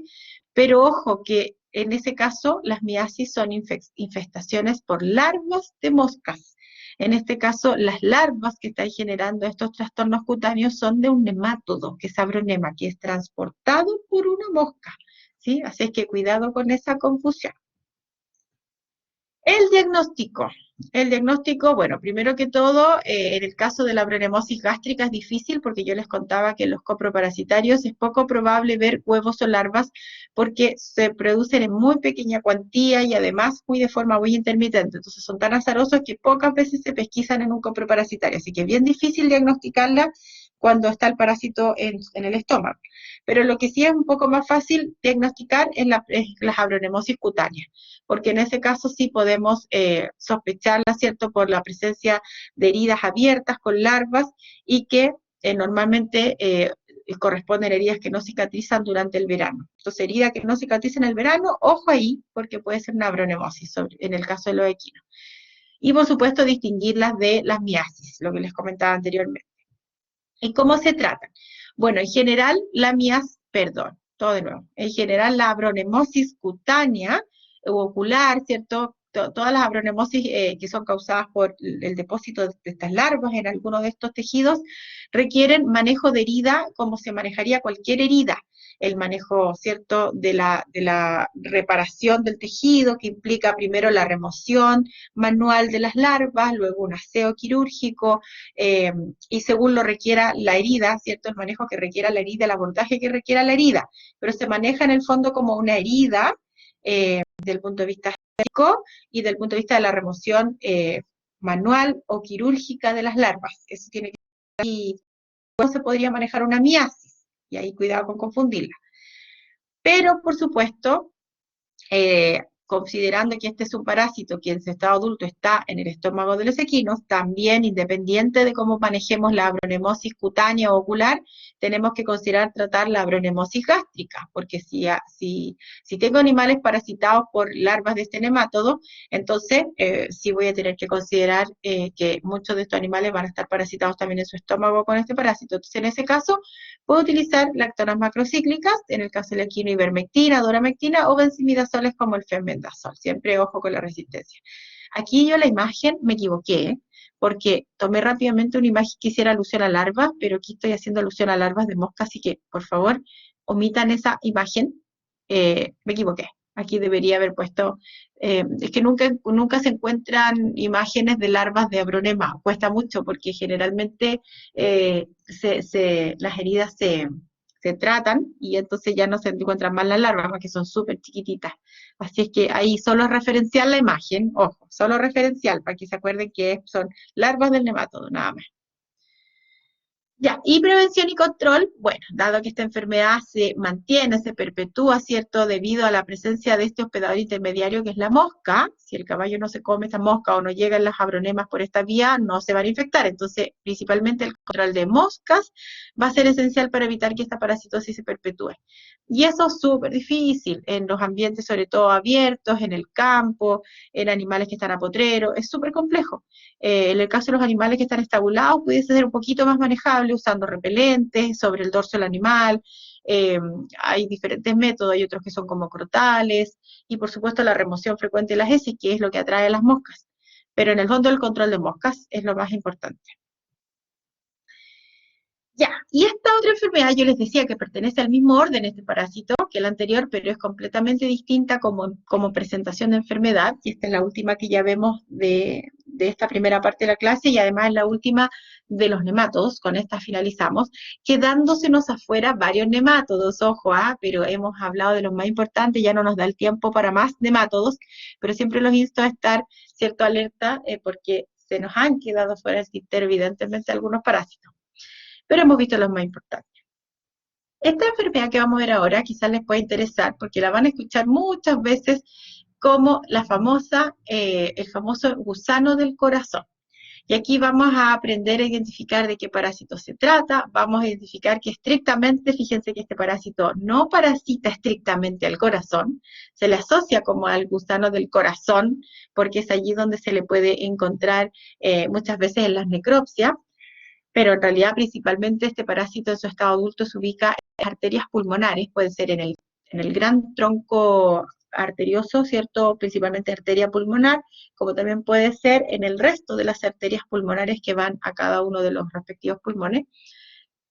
Pero ojo que en ese caso las miasis son infestaciones por larvas de moscas. En este caso, las larvas que están generando estos trastornos cutáneos son de un nemátodo, que es abronema, que es transportado por una mosca, ¿sí? Así es que cuidado con esa confusión. El diagnóstico. El diagnóstico, bueno, primero que todo, en el caso de la abronemosis gástrica es difícil porque yo les contaba que en los coproparasitarios es poco probable ver huevos o larvas porque se producen en muy pequeña cuantía y además de forma muy intermitente. Entonces son tan azarosos que pocas veces se pesquisan en un coproparasitario. Así que es bien difícil diagnosticarla cuando está el parásito en el estómago. Pero lo que sí es un poco más fácil diagnosticar es las abronemosis cutáneas, porque en ese caso sí podemos sospecharla, ¿cierto?, por la presencia de heridas abiertas con larvas y que normalmente corresponden a heridas que no cicatrizan durante el verano. Entonces, heridas que no cicatrizan en el verano, ojo ahí, porque puede ser una abronemosis en el caso de los equinos. Y por supuesto, distinguirlas de las miasis, lo que les comentaba anteriormente. ¿Y cómo se tratan? Bueno, en general, todo de nuevo. En general, la abronemosis cutánea o ocular, ¿cierto? Todas las abronemosis que son causadas por el depósito de estas larvas en alguno de estos tejidos requieren manejo de herida como se manejaría cualquier herida. El manejo, ¿cierto?, de la reparación del tejido, que implica primero la remoción manual de las larvas, luego un aseo quirúrgico, y según lo requiera la herida, ¿cierto? El manejo que requiera la herida, el abordaje que requiera la herida, pero se maneja en el fondo como una herida desde el punto de vista médico y del punto de vista de la remoción manual o quirúrgica de las larvas. Eso tiene que ser, y luego se podría manejar una miasis, y ahí cuidado con confundirla. Pero, por supuesto, considerando que este es un parásito que en su estado adulto está en el estómago de los equinos, también independiente de cómo manejemos la abronemosis cutánea o ocular, tenemos que considerar tratar la abronemosis gástrica, porque si tengo animales parasitados por larvas de este nemátodo, entonces sí voy a tener que considerar que muchos de estos animales van a estar parasitados también en su estómago con este parásito. Entonces, en ese caso, puedo utilizar lactonas macrocíclicas, en el caso del equino ivermectina, doramectina o benzimidazoles como el fenbendazol. Siempre ojo con la resistencia. Aquí yo la imagen me equivoqué, porque tomé rápidamente una imagen que hiciera alusión a larvas, pero aquí estoy haciendo alusión a larvas de mosca, así que por favor omitan esa imagen, me equivoqué. Aquí debería haber puesto, es que nunca se encuentran imágenes de larvas de abronema, cuesta mucho porque generalmente las heridas se tratan y entonces ya no se encuentran más las larvas porque son súper chiquititas. Así es que ahí solo es referencial la imagen, ojo, solo referencial para que se acuerden que son larvas del nematodo, nada más. Ya, y prevención y control, bueno, dado que esta enfermedad se mantiene, se perpetúa, ¿cierto? Debido a la presencia de este hospedador intermediario que es la mosca, si el caballo no se come esa mosca o no llegan las abronemas por esta vía, no se van a infectar. Entonces, principalmente el control de moscas va a ser esencial para evitar que esta parasitosis se perpetúe. Y eso es súper difícil en los ambientes, sobre todo abiertos, en el campo, en animales que están a potrero, es súper complejo. En el caso de los animales que están estabulados, pudiese ser un poquito más manejable usando repelentes sobre el dorso del animal. Eh, Hay diferentes métodos, hay otros que son como crotales, y por supuesto la remoción frecuente de las heces, que es lo que atrae a las moscas. Pero en el fondo el control de moscas es lo más importante. Ya, y esta otra enfermedad, yo les decía que pertenece al mismo orden, este parásito, que el anterior, pero es completamente distinta como presentación de enfermedad, y esta es la última que ya vemos de esta primera parte de la clase, y además es la última de los nemátodos, con esta finalizamos, quedándosenos afuera varios nemátodos, ojo, pero hemos hablado de los más importantes, ya no nos da el tiempo para más nemátodos, pero siempre los insto a estar, cierto, alerta, porque se nos han quedado fuera del tintero, evidentemente, algunos parásitos, pero hemos visto los más importantes. Esta enfermedad que vamos a ver ahora quizás les pueda interesar porque la van a escuchar muchas veces como el famoso gusano del corazón. Y aquí vamos a aprender a identificar de qué parásito se trata, vamos a identificar que estrictamente, fíjense que este parásito no parasita estrictamente al corazón, se le asocia como al gusano del corazón, porque es allí donde se le puede encontrar muchas veces en las necropsias, pero en realidad principalmente este parásito en su estado adulto se ubica en las arterias pulmonares, puede ser en el gran tronco arterioso, ¿cierto? Principalmente arteria pulmonar, como también puede ser en el resto de las arterias pulmonares que van a cada uno de los respectivos pulmones.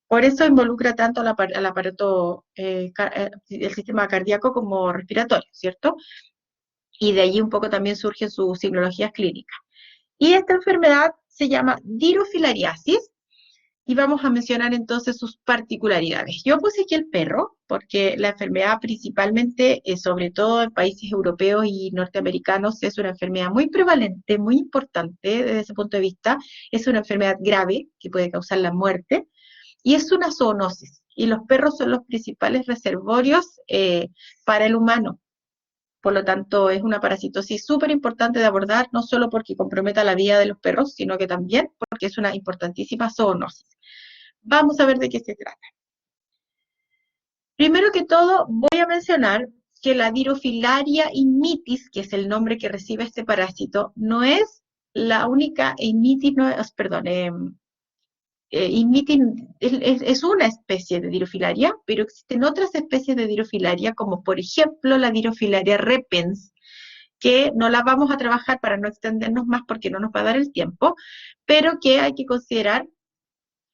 Por eso involucra tanto al aparato, el sistema cardíaco como respiratorio, ¿cierto? Y de allí un poco también surgen sus signologías clínicas. Y esta enfermedad se llama dirofilariasis, y vamos a mencionar entonces sus particularidades. Yo puse aquí el perro, porque la enfermedad principalmente, sobre todo en países europeos y norteamericanos, es una enfermedad muy prevalente, muy importante desde ese punto de vista. Es una enfermedad grave que puede causar la muerte, y es una zoonosis. Y los perros son los principales reservorios para el humano. Por lo tanto, es una parasitosis súper importante de abordar, no solo porque comprometa la vida de los perros, sino que también porque es una importantísima zoonosis. Vamos a ver de qué se trata. Primero que todo, voy a mencionar que la Dirofilaria immitis, que es el nombre que recibe este parásito, no es la única immitis, no, perdón, immitis es una especie de Dirofilaria, pero existen otras especies de Dirofilaria, como por ejemplo la Dirofilaria repens, que no la vamos a trabajar para no extendernos más porque no nos va a dar el tiempo, pero que hay que considerar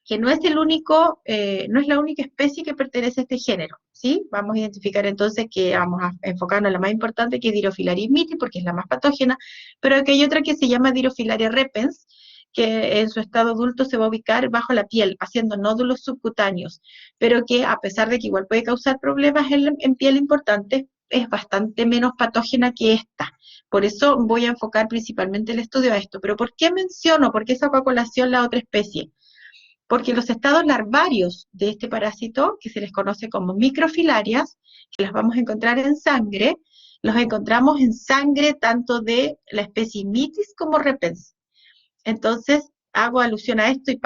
que no es no es la única especie que pertenece a este género, ¿sí? Vamos a identificar entonces que vamos a enfocarnos en la más importante, que es Dirofilaria immitis, porque es la más patógena, pero que hay otra que se llama Dirofilaria repens, que en su estado adulto se va a ubicar bajo la piel, haciendo nódulos subcutáneos, pero que a pesar de que igual puede causar problemas en piel importantes, es bastante menos patógena que esta. Por eso voy a enfocar principalmente el estudio a esto. Pero ¿por qué menciono, por qué saco a colación la otra especie? Porque los estados larvarios de este parásito, que se les conoce como microfilarias, que las vamos a encontrar en sangre, los encontramos en sangre tanto de la especie mitis como repens. Entonces, hago alusión a esto y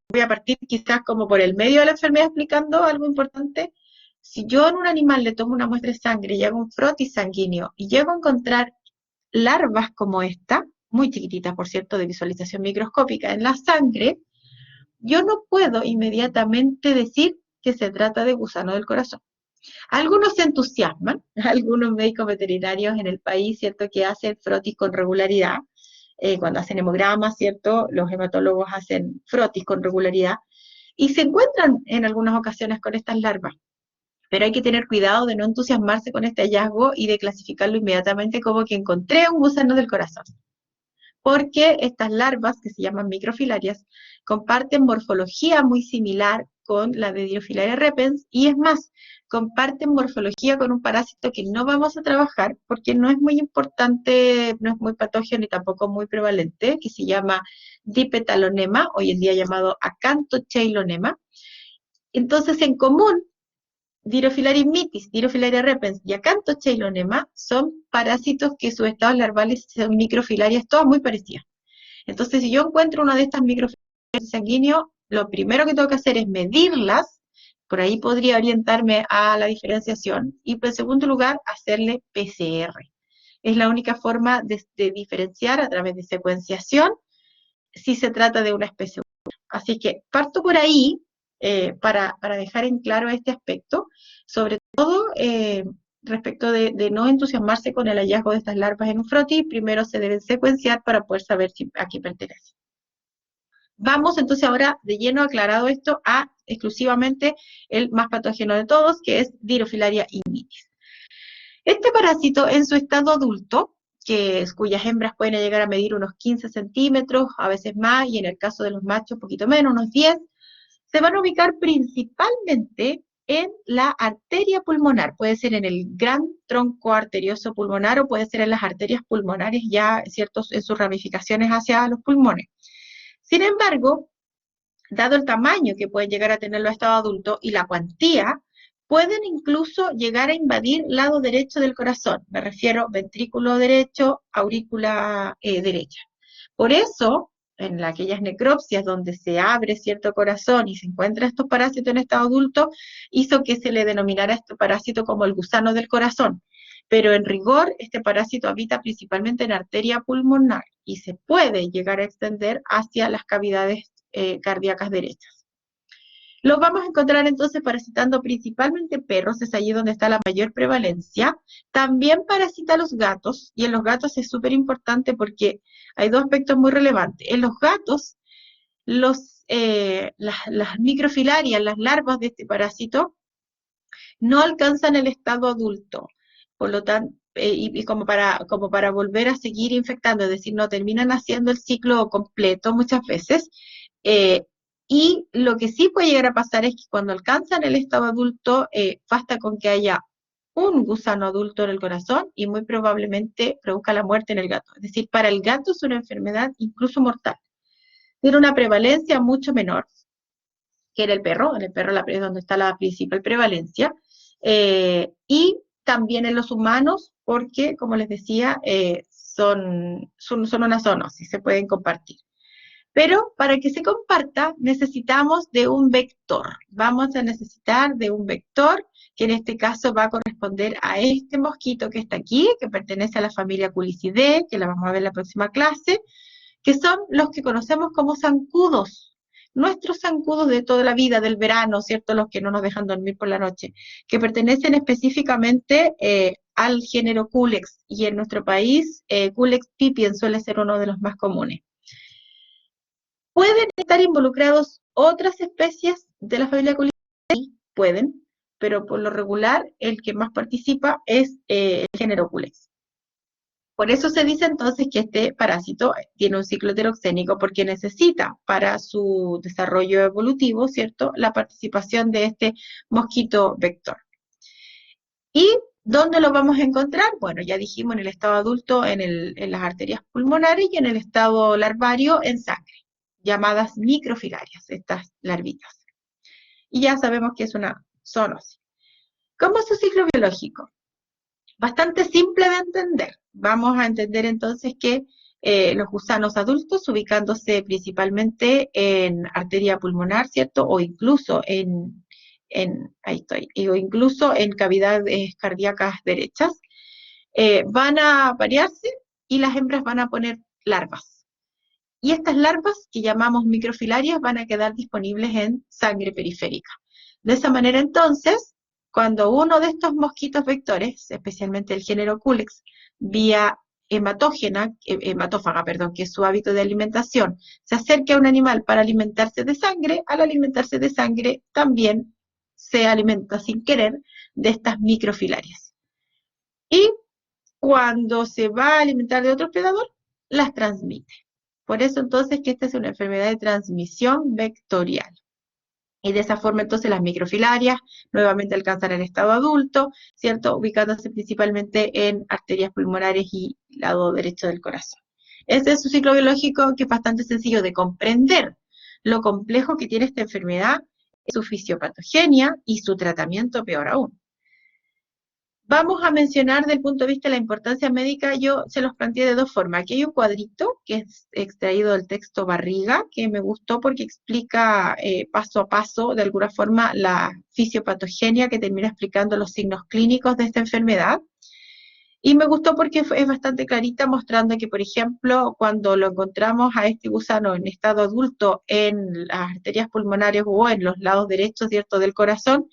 voy a partir quizás como por el medio de la enfermedad explicando algo importante. Si yo en un animal le tomo una muestra de sangre y hago un frotis sanguíneo y llego a encontrar larvas como esta, muy chiquititas por cierto, de visualización microscópica en la sangre, yo no puedo inmediatamente decir que se trata de gusano del corazón. Algunos se entusiasman, algunos médicos veterinarios en el país, ¿cierto?, que hacen frotis con regularidad, cuando hacen hemogramas, ¿cierto?, los hematólogos hacen frotis con regularidad, y se encuentran en algunas ocasiones con estas larvas. Pero hay que tener cuidado de no entusiasmarse con este hallazgo y de clasificarlo inmediatamente como que encontré un gusano del corazón. Porque estas larvas, que se llaman microfilarias, comparten morfología muy similar con la de Dirofilaria repens, y es más, comparten morfología con un parásito que no vamos a trabajar porque no es muy importante, no es muy patógeno y tampoco muy prevalente, que se llama Dipetalonema, hoy en día llamado Acanthocheilonema. Entonces, en común, Dirofilaria mitis, Dirofilaria repens y Acanthocheilonema son parásitos que sus estados larvales son microfilarias, todas muy parecidas. Entonces, si yo encuentro una de estas microfilarias sanguíneas, lo primero que tengo que hacer es medirlas, por ahí podría orientarme a la diferenciación, y en segundo lugar, hacerle PCR. Es la única forma de diferenciar a través de secuenciación si se trata de una especie. Así que parto por ahí para dejar en claro este aspecto, sobre todo respecto de no entusiasmarse con el hallazgo de estas larvas en un frotis. Primero se deben secuenciar para poder saber a qué pertenece. Vamos entonces ahora de lleno, aclarado esto, a exclusivamente el más patógeno de todos, que es Dirofilaria immitis. Este parásito en su estado adulto, cuyas hembras pueden llegar a medir unos 15 centímetros, a veces más, y en el caso de los machos un poquito menos, unos 10, se van a ubicar principalmente en la arteria pulmonar. Puede ser en el gran tronco arterioso pulmonar o puede ser en las arterias pulmonares ya, ¿cierto?, en sus ramificaciones hacia los pulmones. Sin embargo, dado el tamaño que pueden llegar a tener los estados adultos y la cuantía, pueden incluso llegar a invadir lado derecho del corazón. Me refiero ventrículo derecho, aurícula derecha. Por eso, en aquellas necropsias donde se abre cierto corazón y se encuentran estos parásitos en estado adulto, hizo que se le denominara este parásito como el gusano del corazón. Pero en rigor, este parásito habita principalmente en arteria pulmonar y se puede llegar a extender hacia las cavidades cardíacas derechas. Los vamos a encontrar entonces parasitando principalmente perros, es allí donde está la mayor prevalencia. También parasita a los gatos, y en los gatos es súper importante porque hay dos aspectos muy relevantes. En los gatos, las microfilarias, las larvas de este parásito, no alcanzan el estado adulto, por lo tanto, y como para volver a seguir infectando, es decir, no terminan haciendo el ciclo completo muchas veces, y lo que sí puede llegar a pasar es que cuando alcanzan el estado adulto, basta con que haya un gusano adulto en el corazón y muy probablemente produzca la muerte en el gato. Es decir, para el gato es una enfermedad incluso mortal. Tiene una prevalencia mucho menor que en el perro es donde está la principal prevalencia, y también en los humanos, porque, como les decía, son una zoonosis, se pueden compartir. Pero para que se comparta necesitamos de un vector. Vamos a necesitar de un vector que en este caso va a corresponder a este mosquito que está aquí, que pertenece a la familia Culicidae, que la vamos a ver en la próxima clase, que son los que conocemos como zancudos. Nuestros zancudos de toda la vida, del verano, ¿cierto? Los que no nos dejan dormir por la noche, que pertenecen específicamente al género Culex, y en nuestro país Culex pipiens suele ser uno de los más comunes. ¿Pueden estar involucrados otras especies de la familia Culex? Sí, pueden, pero por lo regular el que más participa es el género Culex. Por eso se dice entonces que este parásito tiene un ciclo heteroxénico, porque necesita para su desarrollo evolutivo, ¿cierto?, la participación de este mosquito vector. ¿Y dónde lo vamos a encontrar? Bueno, ya dijimos en el estado adulto en las arterias pulmonares y en el estado larvario en sangre, llamadas microfilarias, estas larvitas. Y ya sabemos que es una zoonosis. ¿Cómo es su ciclo biológico? Bastante simple de entender. Vamos a entender entonces que los gusanos adultos, ubicándose principalmente en arteria pulmonar, ¿cierto? O incluso o incluso en cavidades cardíacas derechas, van a aparearse y las hembras van a poner larvas. Y estas larvas, que llamamos microfilarias, van a quedar disponibles en sangre periférica. De esa manera entonces, cuando uno de estos mosquitos vectores, especialmente el género Culex, vía hematófaga, que es su hábito de alimentación, se acerca a un animal para alimentarse de sangre, al alimentarse de sangre también se alimenta sin querer de estas microfilarias. Y cuando se va a alimentar de otro predador, las transmite. Por eso entonces que esta es una enfermedad de transmisión vectorial. Y de esa forma entonces las microfilarias nuevamente alcanzan el estado adulto, ¿cierto? Ubicándose principalmente en arterias pulmonares y lado derecho del corazón. Ese es su ciclo biológico, que es bastante sencillo de comprender. Lo complejo que tiene esta enfermedad es su fisiopatogenia y su tratamiento, peor aún. Vamos a mencionar desde el punto de vista de la importancia médica, yo se los planteé de dos formas. Aquí hay un cuadrito que es extraído del texto Barriga, que me gustó porque explica paso a paso, de alguna forma, la fisiopatogenia, que termina explicando los signos clínicos de esta enfermedad. Y me gustó porque es bastante clarita, mostrando que, por ejemplo, cuando lo encontramos a este gusano en estado adulto en las arterias pulmonares o en los lados derechos, ¿cierto?, del corazón,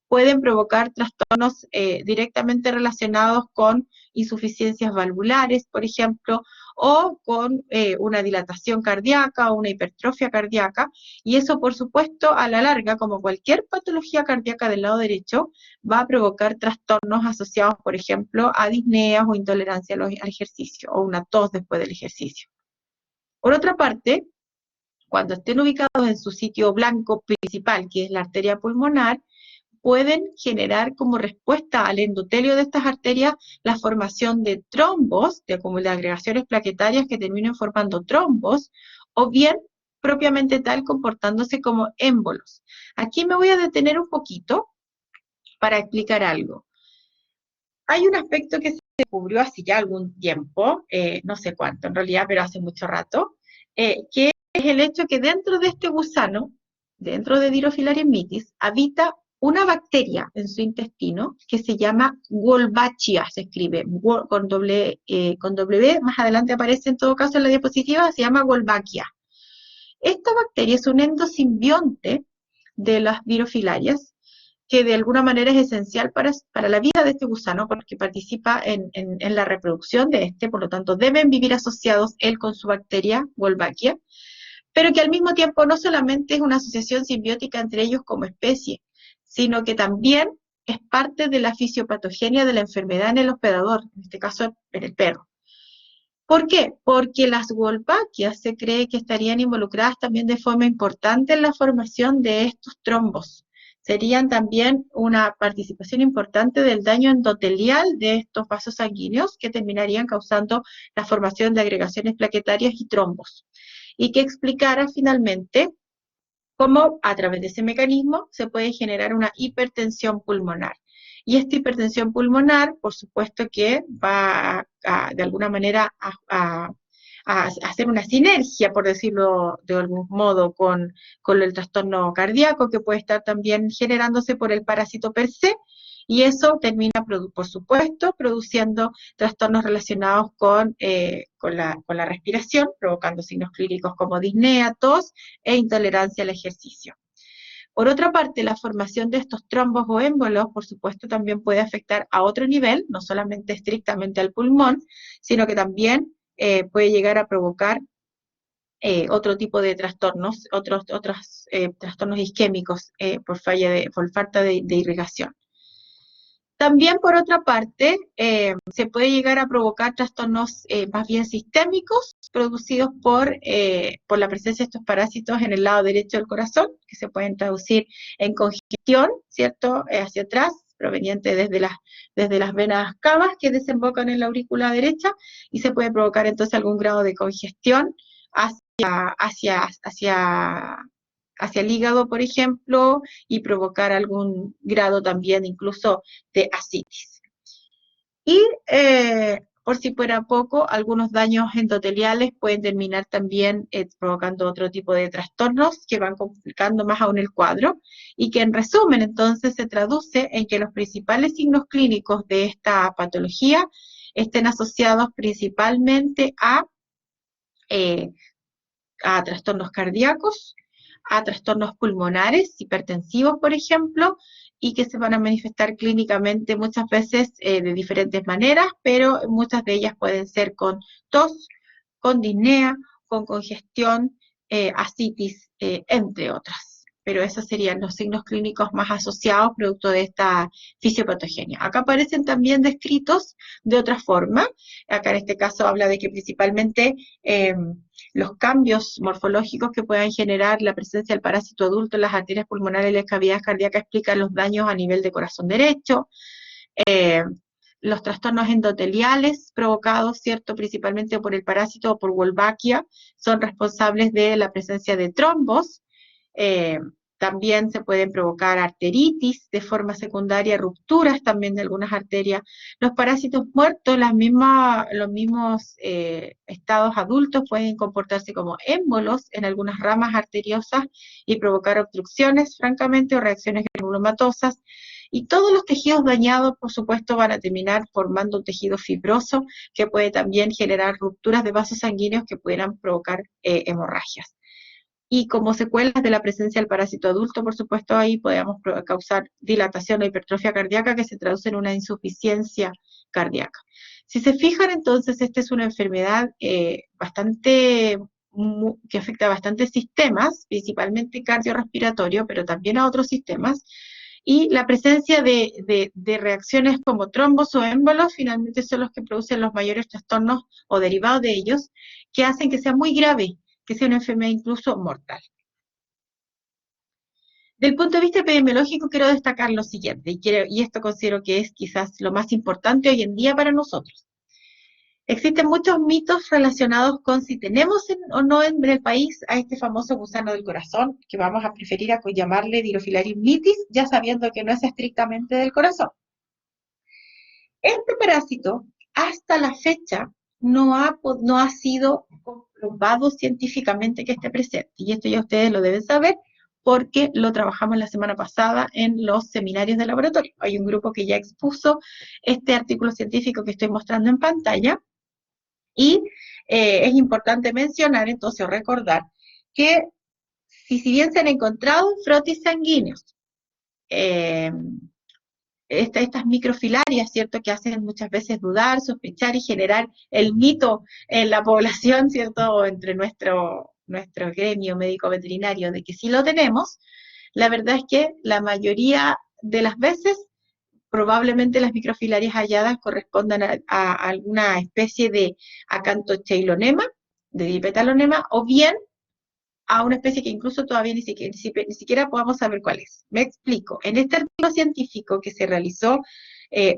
pueden provocar trastornos directamente relacionados con insuficiencias valvulares, por ejemplo, o con una dilatación cardíaca o una hipertrofia cardíaca, y eso, por supuesto, a la larga, como cualquier patología cardíaca del lado derecho, va a provocar trastornos asociados, por ejemplo, a disneas o intolerancia al ejercicio, o una tos después del ejercicio. Por otra parte, cuando estén ubicados en su sitio blanco principal, que es la arteria pulmonar, pueden generar como respuesta al endotelio de estas arterias la formación de trombos, de agregaciones plaquetarias que terminen formando trombos, o bien propiamente tal comportándose como émbolos. Aquí me voy a detener un poquito para explicar algo. Hay un aspecto que se descubrió hace ya algún tiempo, no sé cuánto en realidad, pero hace mucho rato, que es el hecho que dentro de este gusano, dentro de Dirofilaria mitis, habita una bacteria en su intestino que se llama Wolbachia, se escribe con W, más adelante aparece en todo caso en la diapositiva, se llama Wolbachia. Esta bacteria es un endosimbionte de las virofilarias, que de alguna manera es esencial para la vida de este gusano, porque participa en la reproducción de este, por lo tanto deben vivir asociados él con su bacteria Wolbachia, pero que al mismo tiempo no solamente es una asociación simbiótica entre ellos como especie, sino que también es parte de la fisiopatogenia de la enfermedad en el hospedador, en este caso en el perro. ¿Por qué? Porque las Wolbachias se cree que estarían involucradas también de forma importante en la formación de estos trombos. Serían también una participación importante del daño endotelial de estos vasos sanguíneos que terminarían causando la formación de agregaciones plaquetarias y trombos. Y que explicara finalmente cómo a través de ese mecanismo se puede generar una hipertensión pulmonar. Y esta hipertensión pulmonar, por supuesto que va de alguna manera a hacer una sinergia, por decirlo de algún modo, con el trastorno cardíaco, que puede estar también generándose por el parásito per se, y eso termina, por supuesto, produciendo trastornos relacionados con la respiración, provocando signos clínicos como disnea, tos e intolerancia al ejercicio. Por otra parte, la formación de estos trombos o émbolos, por supuesto, también puede afectar a otro nivel, no solamente estrictamente al pulmón, sino que también puede llegar a provocar otro tipo de trastornos, otros trastornos isquémicos por falta de irrigación. También, por otra parte, se puede llegar a provocar trastornos más bien sistémicos producidos por la presencia de estos parásitos en el lado derecho del corazón, que se pueden traducir en congestión, ¿cierto?, hacia atrás, proveniente desde las venas cavas que desembocan en la aurícula derecha, y se puede provocar entonces algún grado de congestión hacia el hígado, por ejemplo, y provocar algún grado también incluso de ascitis. Y por si fuera poco, algunos daños endoteliales pueden terminar también provocando otro tipo de trastornos que van complicando más aún el cuadro, y que en resumen entonces se traduce en que los principales signos clínicos de esta patología estén asociados principalmente a trastornos cardíacos, a trastornos pulmonares, hipertensivos, por ejemplo, y que se van a manifestar clínicamente muchas veces de diferentes maneras, pero muchas de ellas pueden ser con tos, con disnea, con congestión, ascitis, entre otras. pero esos serían los signos clínicos más asociados producto de esta fisiopatogenia. Acá aparecen también descritos de otra forma. Acá en este caso habla de que principalmente los cambios morfológicos que puedan generar la presencia del parásito adulto en las arterias pulmonares y las cavidades cardíacas explican los daños a nivel de corazón derecho, los trastornos endoteliales provocados, ¿cierto?, principalmente por el parásito o por Wolbachia, son responsables de la presencia de trombos. También se pueden provocar arteritis de forma secundaria, rupturas también de algunas arterias. Los parásitos muertos, los mismos estados adultos pueden comportarse como émbolos en algunas ramas arteriosas y provocar obstrucciones, francamente, o reacciones granulomatosas. Y todos los tejidos dañados, por supuesto, van a terminar formando un tejido fibroso que puede también generar rupturas de vasos sanguíneos que pudieran provocar hemorragias. Y como secuelas de la presencia del parásito adulto, por supuesto, ahí podemos causar dilatación o hipertrofia cardíaca que se traduce en una insuficiencia cardíaca. Si se fijan, entonces, esta es una enfermedad que afecta a bastantes sistemas, principalmente cardiorrespiratorio, pero también a otros sistemas, y la presencia de reacciones como trombos o émbolos finalmente son los que producen los mayores trastornos o derivados de ellos, que hacen que sea muy grave, que sea una enfermedad incluso mortal. Del punto de vista epidemiológico quiero destacar lo siguiente, y esto considero que es quizás lo más importante hoy en día para nosotros. Existen muchos mitos relacionados con si tenemos o no en el país a este famoso gusano del corazón, que vamos a preferir llamarle Dirofilaris mitis, ya sabiendo que no es estrictamente del corazón. Este parásito, hasta la fecha, no ha sido comprobado científicamente que esté presente, y esto ya ustedes lo deben saber, porque lo trabajamos la semana pasada en los seminarios de laboratorio. Hay un grupo que ya expuso este artículo científico que estoy mostrando en pantalla, y es importante mencionar, entonces, o recordar, que si bien se han encontrado frotis sanguíneos, estas microfilarias, ¿cierto?, que hacen muchas veces dudar, sospechar y generar el mito en la población, ¿cierto?, o entre nuestro gremio médico-veterinario de que sí lo tenemos, la verdad es que la mayoría de las veces probablemente las microfilarias halladas correspondan a alguna especie de Acanthocheilonema, de Dipetalonema, o bien a una especie que incluso todavía ni siquiera podamos saber cuál es. Me explico. En este artículo científico que se realizó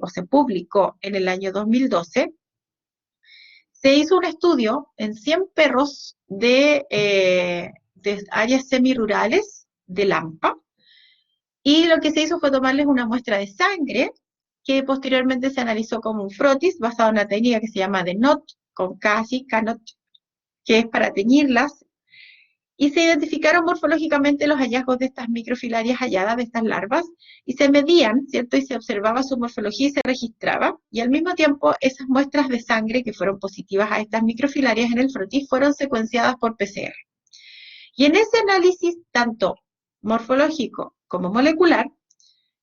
o se publicó en el año 2012, se hizo un estudio en 100 perros de áreas semirurales de Lampa, y lo que se hizo fue tomarles una muestra de sangre que posteriormente se analizó como un frotis basado en una técnica que se llama de NOT, con K, así, KNOT, que es para teñirlas, y se identificaron morfológicamente los hallazgos de estas microfilarias halladas, de estas larvas, y se medían, ¿cierto?, y se observaba su morfología y se registraba, y al mismo tiempo esas muestras de sangre que fueron positivas a estas microfilarias en el frotis fueron secuenciadas por PCR. Y en ese análisis, tanto morfológico como molecular,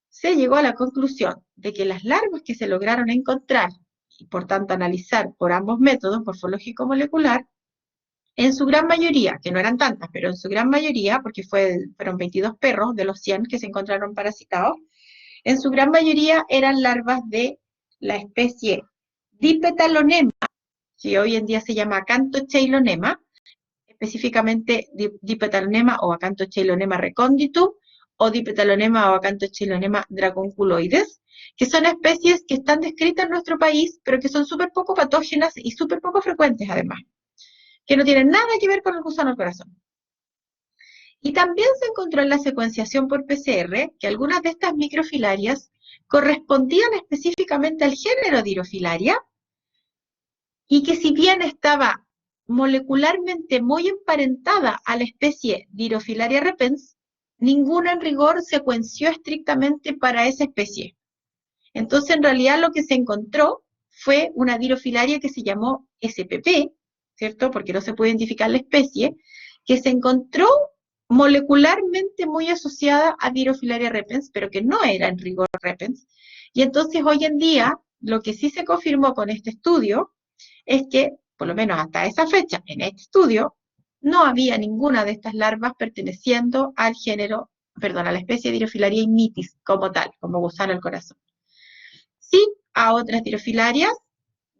se llegó a la conclusión de que las larvas que se lograron encontrar, y por tanto analizar por ambos métodos, morfológico y molecular, en su gran mayoría, que no eran tantas, pero en su gran mayoría, porque fueron 22 perros de los 100 que se encontraron parasitados, en su gran mayoría eran larvas de la especie Dipetalonema, que hoy en día se llama Acanthocheilonema, específicamente Dipetalonema o Acanthocheilonema recondito, o Dipetalonema o Acanthocheilonema draconculoides, que son especies que están descritas en nuestro país, pero que son súper poco patógenas y súper poco frecuentes además, que no tienen nada que ver con el gusano del corazón. Y también se encontró en la secuenciación por PCR que algunas de estas microfilarias correspondían específicamente al género Dirofilaria, y que si bien estaba molecularmente muy emparentada a la especie Dirofilaria repens, ninguna en rigor secuenció estrictamente para esa especie. Entonces, en realidad lo que se encontró fue una Dirofilaria que se llamó SPP, ¿cierto?, porque no se puede identificar la especie, que se encontró molecularmente muy asociada a Dirofilaria repens, pero que no era en rigor repens. Y entonces hoy en día, lo que sí se confirmó con este estudio, es que, por lo menos hasta esa fecha, en este estudio, no había ninguna de estas larvas perteneciendo al género perdón, a la especie Dirofilaria immitis como tal, como gusano del corazón. Sí a otras dirofilarias,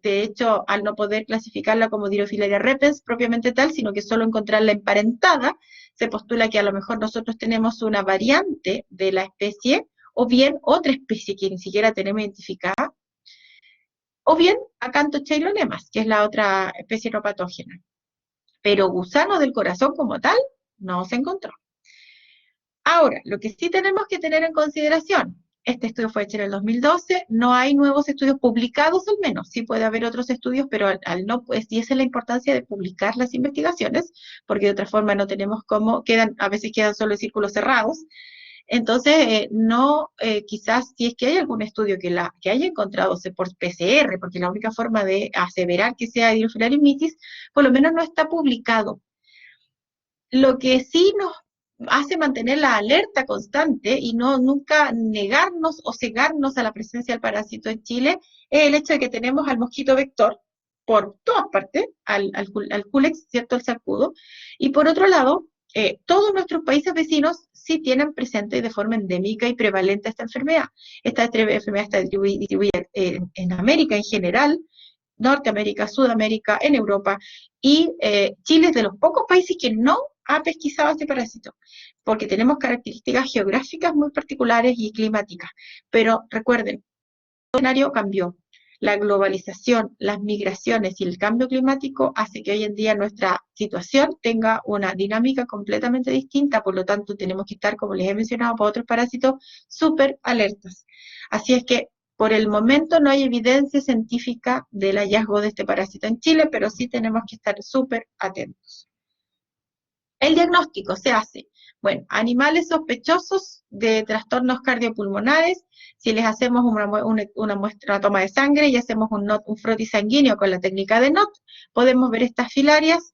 de hecho, al no poder clasificarla como Dirofilaria repens propiamente tal, sino que solo encontrarla emparentada, se postula que a lo mejor nosotros tenemos una variante de la especie, o bien otra especie que ni siquiera tenemos identificada, o bien Acanthocheilonemas, que es la otra especie no patógena. Pero gusano del corazón como tal, no se encontró. Ahora, lo que sí tenemos que tener en consideración, este estudio fue hecho en el 2012, no hay nuevos estudios publicados al menos, sí puede haber otros estudios, pero al no, pues, y esa es la importancia de publicar las investigaciones, porque de otra forma no tenemos cómo, a veces quedan solo en círculos cerrados. Entonces, no, quizás si es que hay algún estudio que haya encontrado por PCR, porque la única forma de aseverar que sea Dirofilaria immitis, por lo menos no está publicado. Lo que sí nos hace mantener la alerta constante y no nunca negarnos o cegarnos a la presencia del parásito en Chile es el hecho de que tenemos al mosquito vector por todas partes, al Culex, ¿cierto?, el zancudo, y por otro lado, todos nuestros países vecinos sí tienen presente de forma endémica y prevalente esta enfermedad. Esta enfermedad está distribuida en América en general, Norteamérica, Sudamérica, en Europa, y Chile es de los pocos países que no ha pesquisado este parásito, porque tenemos características geográficas muy particulares y climáticas. Pero recuerden, el escenario cambió. La globalización, las migraciones y el cambio climático hace que hoy en día nuestra situación tenga una dinámica completamente distinta, por lo tanto tenemos que estar, como les he mencionado para otros parásitos, súper alertas. Así es que por el momento no hay evidencia científica del hallazgo de este parásito en Chile, pero sí tenemos que estar súper atentos. El diagnóstico se hace, bueno, animales sospechosos de trastornos cardiopulmonares, si les hacemos una muestra, una toma de sangre y hacemos un frotis sanguíneo con la técnica de NOT, podemos ver estas filarias,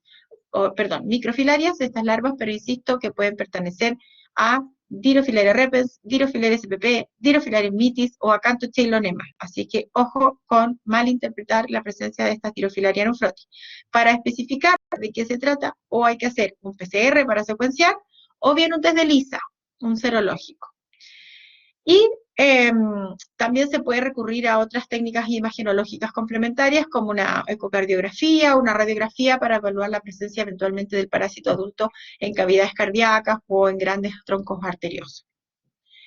microfilarias, estas larvas, pero insisto que pueden pertenecer a Dirofilaria repens, Dirofilaria spp, Dirofilaria immitis o Acanthocheilonemas. Así que ojo con malinterpretar la presencia de estas Dirofilaria en un frotis. Para especificar de qué se trata, o hay que hacer un PCR para secuenciar, o bien un test de ELISA, un serológico. Y también se puede recurrir a otras técnicas imagenológicas complementarias como una ecocardiografía, una radiografía para evaluar la presencia eventualmente del parásito adulto en cavidades cardíacas o en grandes troncos arteriosos.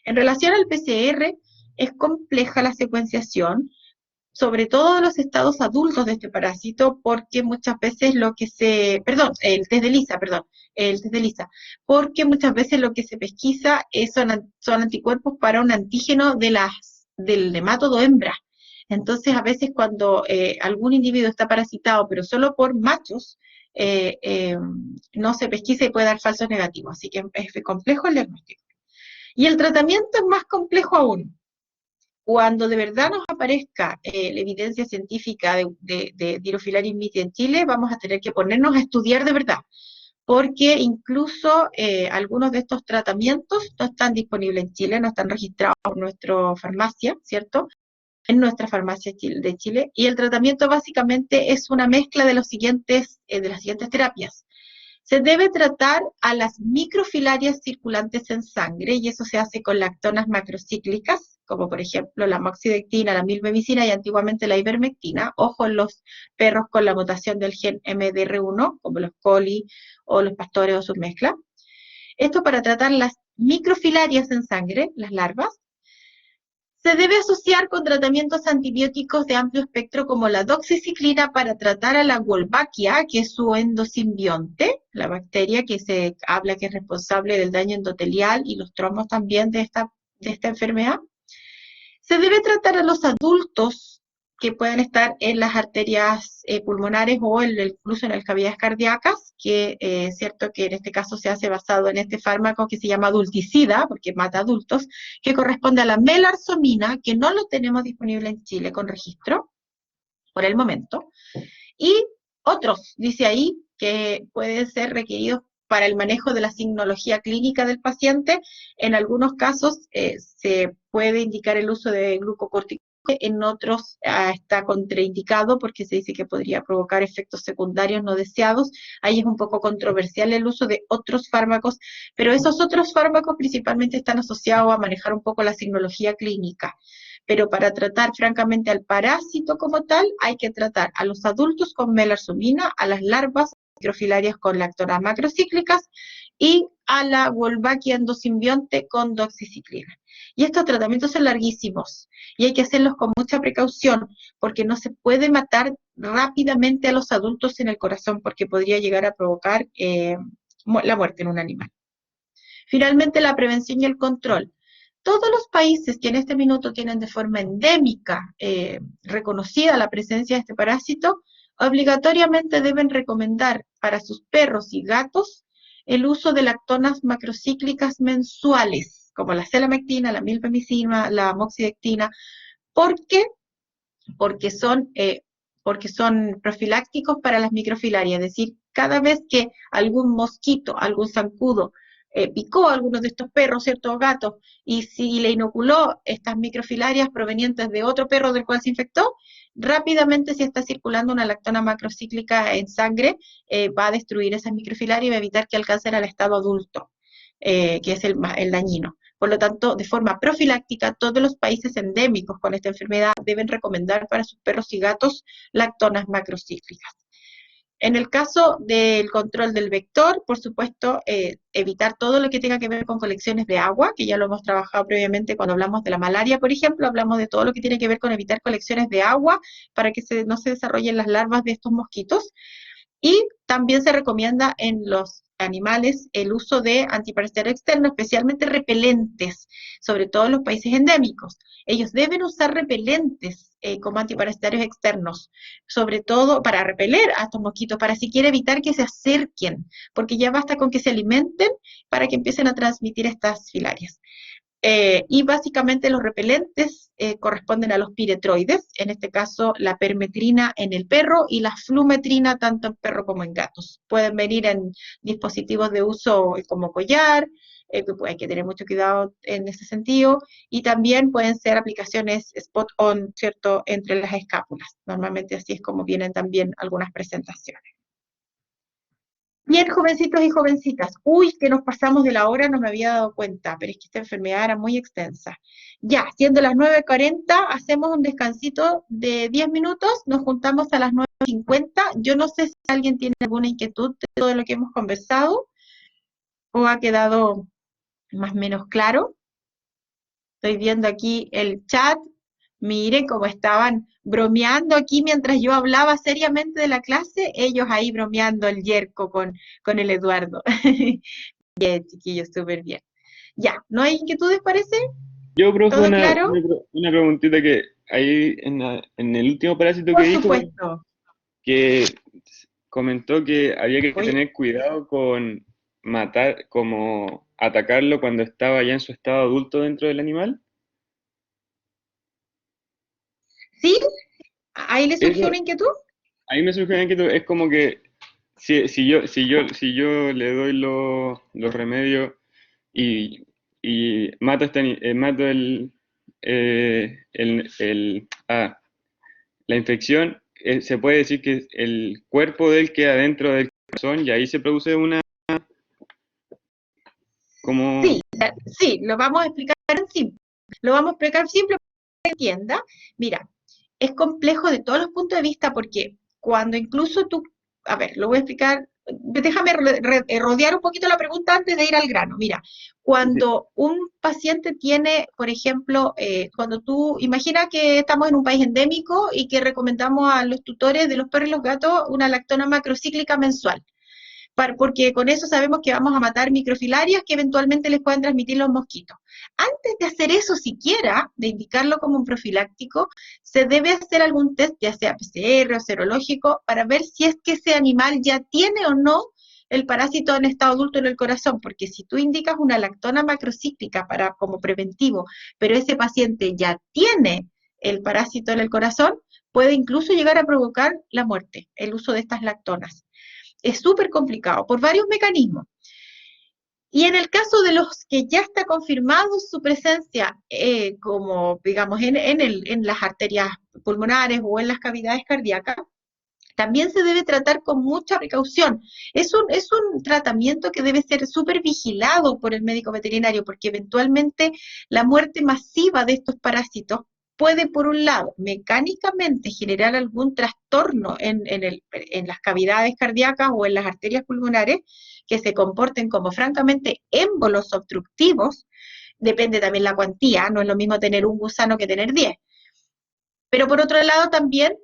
En relación al PCR, es compleja la secuenciación, sobre todo de los estados adultos de este parásito, porque muchas veces el test de ELISA, porque muchas veces lo que se pesquisa son anticuerpos para un antígeno del nematodo hembra. Entonces, a veces cuando algún individuo está parasitado, pero solo por machos, no se pesquisa y puede dar falsos negativos. Así que es complejo el diagnóstico. Y el tratamiento es más complejo aún. Cuando de verdad nos aparezca la evidencia científica de Dirofilaria immitis en Chile, vamos a tener que ponernos a estudiar de verdad, porque incluso algunos de estos tratamientos no están disponibles en Chile, no están registrados por nuestra farmacia, ¿cierto?, en nuestra farmacia de Chile, y el tratamiento básicamente es una mezcla de las siguientes terapias. Se debe tratar a las microfilarias circulantes en sangre, y eso se hace con lactonas macrocíclicas, como por ejemplo la moxidectina, la milbemicina y antiguamente la ivermectina. Ojo en los perros con la mutación del gen MDR1, como los coli o los pastores o sus mezclas. Esto para tratar las microfilarias en sangre, las larvas. Se debe asociar con tratamientos antibióticos de amplio espectro como la doxiciclina para tratar a la Wolbachia, que es su endosimbionte, la bacteria que se habla que es responsable del daño endotelial y los tromos también de esta enfermedad. Se debe tratar a los adultos que pueden estar en las arterias pulmonares o incluso en las cavidades cardíacas, que es cierto que en este caso se hace basado en este fármaco que se llama adulticida, porque mata adultos, que corresponde a la melarsomina, que no lo tenemos disponible en Chile con registro, por el momento, y otros, dice ahí, que pueden ser requeridos para el manejo de la signología clínica del paciente. En algunos casos se puede indicar el uso de glucocorticoides en otros está contraindicado porque se dice que podría provocar efectos secundarios no deseados. Ahí es un poco controversial el uso de otros fármacos, pero esos otros fármacos principalmente están asociados a manejar un poco la signología clínica. Pero para tratar francamente al parásito como tal, hay que tratar a los adultos con melarsumina, a las larvas microfilarias con lactonas macrocíclicas y a la Wolbachia endosimbionte con doxiciclina. Y estos tratamientos son larguísimos y hay que hacerlos con mucha precaución porque no se puede matar rápidamente a los adultos en el corazón porque podría llegar a provocar la muerte en un animal. Finalmente, la prevención y el control. Todos los países que en este minuto tienen de forma endémica reconocida la presencia de este parásito, obligatoriamente deben recomendar para sus perros y gatos el uso de lactonas macrocíclicas mensuales, como la selamectina, la milbemicina, la amoxicilina. ¿Por qué? Porque son profilácticos para las microfilarias, es decir, cada vez que algún mosquito, algún zancudo, picó a alguno de estos perros, ¿cierto? Gatos, y si le inoculó estas microfilarias provenientes de otro perro del cual se infectó, rápidamente si está circulando una lactona macrocíclica en sangre, va a destruir esas microfilarias y va a evitar que alcancen al estado adulto, que es el dañino. Por lo tanto, de forma profiláctica, todos los países endémicos con esta enfermedad deben recomendar para sus perros y gatos lactonas macrocíclicas. En el caso del control del vector, por supuesto, evitar todo lo que tenga que ver con colecciones de agua, que ya lo hemos trabajado previamente cuando hablamos de la malaria, por ejemplo, hablamos de todo lo que tiene que ver con evitar colecciones de agua para que no se desarrollen las larvas de estos mosquitos. Y también se recomienda en los animales el uso de antiparasitarios externos, especialmente repelentes, sobre todo en los países endémicos. Ellos deben usar repelentes como antiparasitarios externos, sobre todo para repeler a estos mosquitos, para siquiera evitar que se acerquen, porque ya basta con que se alimenten para que empiecen a transmitir estas filarias. Y básicamente los repelentes corresponden a los piretroides, en este caso la permetrina en el perro y la flumetrina tanto en perro como en gatos. Pueden venir en dispositivos de uso como collar, hay que tener mucho cuidado en ese sentido, y también pueden ser aplicaciones spot-on, ¿cierto?, entre las escápulas. Normalmente así es como vienen también algunas presentaciones. Bien, jovencitos y jovencitas. Uy, que nos pasamos de la hora, no me había dado cuenta, pero es que esta enfermedad era muy extensa. Ya, siendo las 9:40, hacemos un descansito de 10 minutos, nos juntamos a las 9:50. Yo no sé si alguien tiene alguna inquietud de todo lo que hemos conversado o ha quedado más o menos claro. Estoy viendo aquí el chat. Miren cómo estaban bromeando aquí mientras yo hablaba seriamente de la clase, ellos ahí bromeando el yerco con el Eduardo. Bien, chiquillos, súper bien. Ya, ¿no hay inquietudes, parece? Yo, profe, ¿Todo claro? una preguntita que ahí en el último parásito que Por dijo, supuesto. que comentó que había que Oye, tener cuidado con matar, como atacarlo cuando estaba ya en su estado adulto dentro del animal. ¿sí? ¿Ahí le surgió Eso, una inquietud? ahí me surgió una inquietud, es como que si yo le doy los remedios y mato, mato la infección, se puede decir que el cuerpo de él queda dentro del corazón y ahí se produce una como... Sí, sí, lo vamos a explicar simple. Lo vamos a explicar simple para que entienda. Mira, es complejo de todos los puntos de vista porque cuando incluso tú, a ver, lo voy a explicar, déjame rodear un poquito la pregunta antes de ir al grano. Mira, cuando un paciente tiene, por ejemplo, cuando tú, imagina que estamos en un país endémico y que recomendamos a los tutores de los perros y los gatos una lactona macrocíclica mensual porque con eso sabemos que vamos a matar microfilarias que eventualmente les pueden transmitir los mosquitos. Antes de hacer eso siquiera, de indicarlo como un profiláctico, se debe hacer algún test, ya sea PCR o serológico, para ver si es que ese animal ya tiene o no el parásito en estado adulto en el corazón, porque si tú indicas una lactona macrocíclica como preventivo, pero ese paciente ya tiene el parásito en el corazón, puede incluso llegar a provocar la muerte, el uso de estas lactonas. Es súper complicado por varios mecanismos. Y en el caso de los que ya está confirmado su presencia, como digamos en las arterias pulmonares o en las cavidades cardíacas, también se debe tratar con mucha precaución. Es un tratamiento que debe ser súper vigilado por el médico veterinario, porque eventualmente la muerte masiva de estos parásitos puede, por un lado, mecánicamente generar algún trastorno en las cavidades cardíacas o en las arterias pulmonares que se comporten como francamente émbolos obstructivos. Depende también la cuantía, no es lo mismo tener un gusano que tener 10. Pero por otro lado también,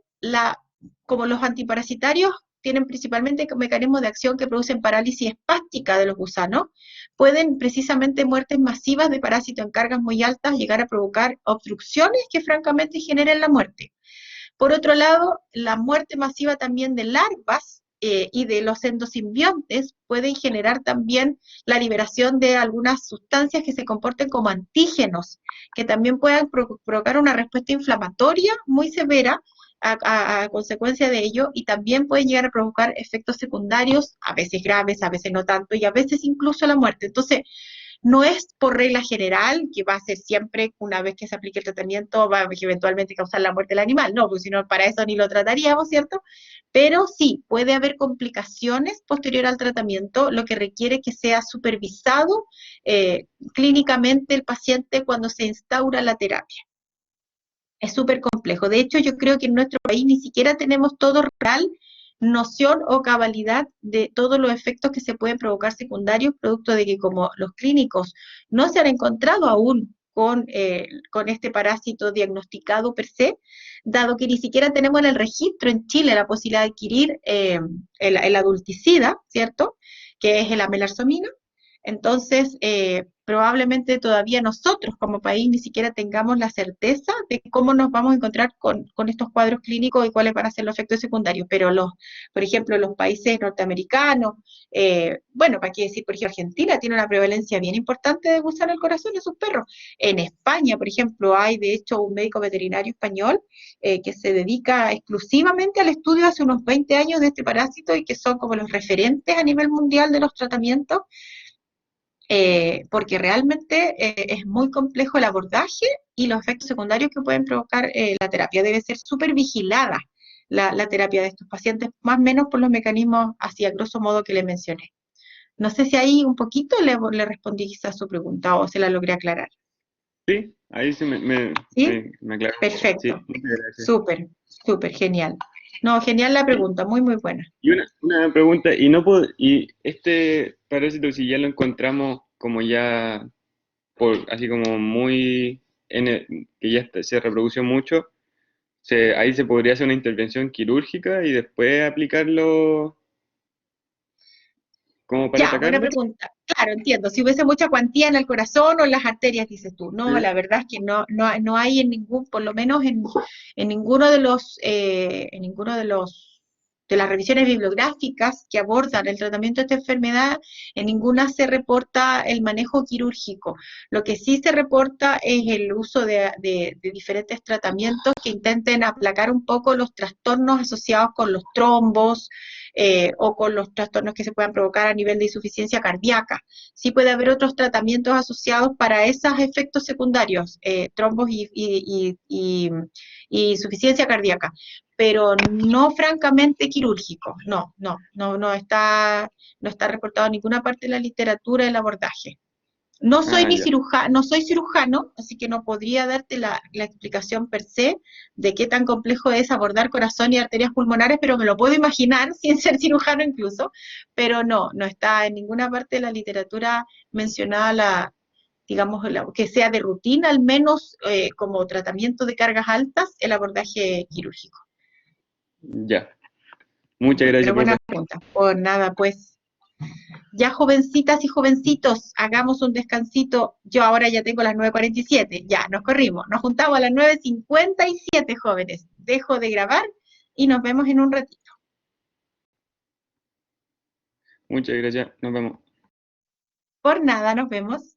como los antiparasitarios tienen principalmente mecanismos de acción que producen parálisis espástica de los gusanos, pueden precisamente muertes masivas de parásitos en cargas muy altas llegar a provocar obstrucciones que francamente generen la muerte. Por otro lado, la muerte masiva también de larvas y de los endosimbiontes pueden generar también la liberación de algunas sustancias que se comporten como antígenos, que también puedan provocar una respuesta inflamatoria muy severa a consecuencia de ello, y también pueden llegar a provocar efectos secundarios, a veces graves, a veces no tanto, y a veces incluso la muerte. Entonces, no es por regla general que va a ser siempre, una vez que se aplique el tratamiento, va a eventualmente causar la muerte del animal, no, porque si no, para eso ni lo trataríamos, ¿cierto? Pero sí, puede haber complicaciones posterior al tratamiento, lo que requiere que sea supervisado clínicamente el paciente cuando se instaura la terapia. Es súper complejo. De hecho, yo creo que en nuestro país ni siquiera tenemos todo real noción o cabalidad de todos los efectos que se pueden provocar secundarios, producto de que como los clínicos no se han encontrado aún con este parásito diagnosticado per se, dado que ni siquiera tenemos en el registro en Chile la posibilidad de adquirir el adulticida, ¿cierto? Que es el amelarsomina. Entonces, probablemente todavía nosotros como país ni siquiera tengamos la certeza de cómo nos vamos a encontrar con estos cuadros clínicos y cuáles van a ser los efectos secundarios. Pero por ejemplo, los países norteamericanos, bueno, para qué decir, por ejemplo, Argentina tiene una prevalencia bien importante de gusano al corazón de sus perros. En España, por ejemplo, hay de hecho un médico veterinario español que se dedica exclusivamente al estudio hace unos 20 años de este parásito y que son como los referentes a nivel mundial de los tratamientos, porque realmente es muy complejo el abordaje y los efectos secundarios que pueden provocar la terapia. Debe ser súper vigilada la terapia de estos pacientes, más o menos por los mecanismos así a grosso modo que le mencioné. No sé si ahí un poquito le respondí quizás su pregunta o se la logré aclarar. Sí, ahí sí ¿Sí? me aclaró. Sí, Perfecto. muchas gracias. Súper, súper genial. No, genial la Y, pregunta, muy, muy buena. y una pregunta, y no puedo, y este parásito, si ya lo encontramos como ya, así como muy, que ya se reprodució mucho, ahí se podría hacer una intervención quirúrgica y después aplicarlo como para Ya, buena atacarlo. pregunta. Claro, entiendo. Si hubiese mucha cuantía en el corazón o en las arterias, dices tú. No, Sí. la verdad es que no hay en ningún, por lo menos en ninguno de de las revisiones bibliográficas que abordan el tratamiento de esta enfermedad, en ninguna se reporta el manejo quirúrgico. Lo que sí se reporta es el uso de diferentes tratamientos que intenten aplacar un poco los trastornos asociados con los trombos, o con los trastornos que se puedan provocar a nivel de insuficiencia cardíaca. Sí puede haber otros tratamientos asociados para esos efectos secundarios, trombos y insuficiencia cardíaca, pero no francamente quirúrgicos. No está reportado en ninguna parte de la literatura el abordaje. Ah, ya. No soy cirujano, así que no podría darte la explicación per se de qué tan complejo es abordar corazón y arterias pulmonares, pero me lo puedo imaginar sin ser cirujano incluso, pero no está en ninguna parte de la literatura mencionada digamos, que sea de rutina, al menos como tratamiento de cargas altas, el abordaje quirúrgico. Ya. Muchas gracias, Pero buena profe. pregunta. Por nada, pues. Ya jovencitas y jovencitos, hagamos un descansito. Yo ahora ya tengo las 9:47, ya, nos corrimos. Nos juntamos a las 9:57, jóvenes. Dejo de grabar y nos vemos en un ratito. Muchas gracias. Nos vemos. Por nada, nos vemos.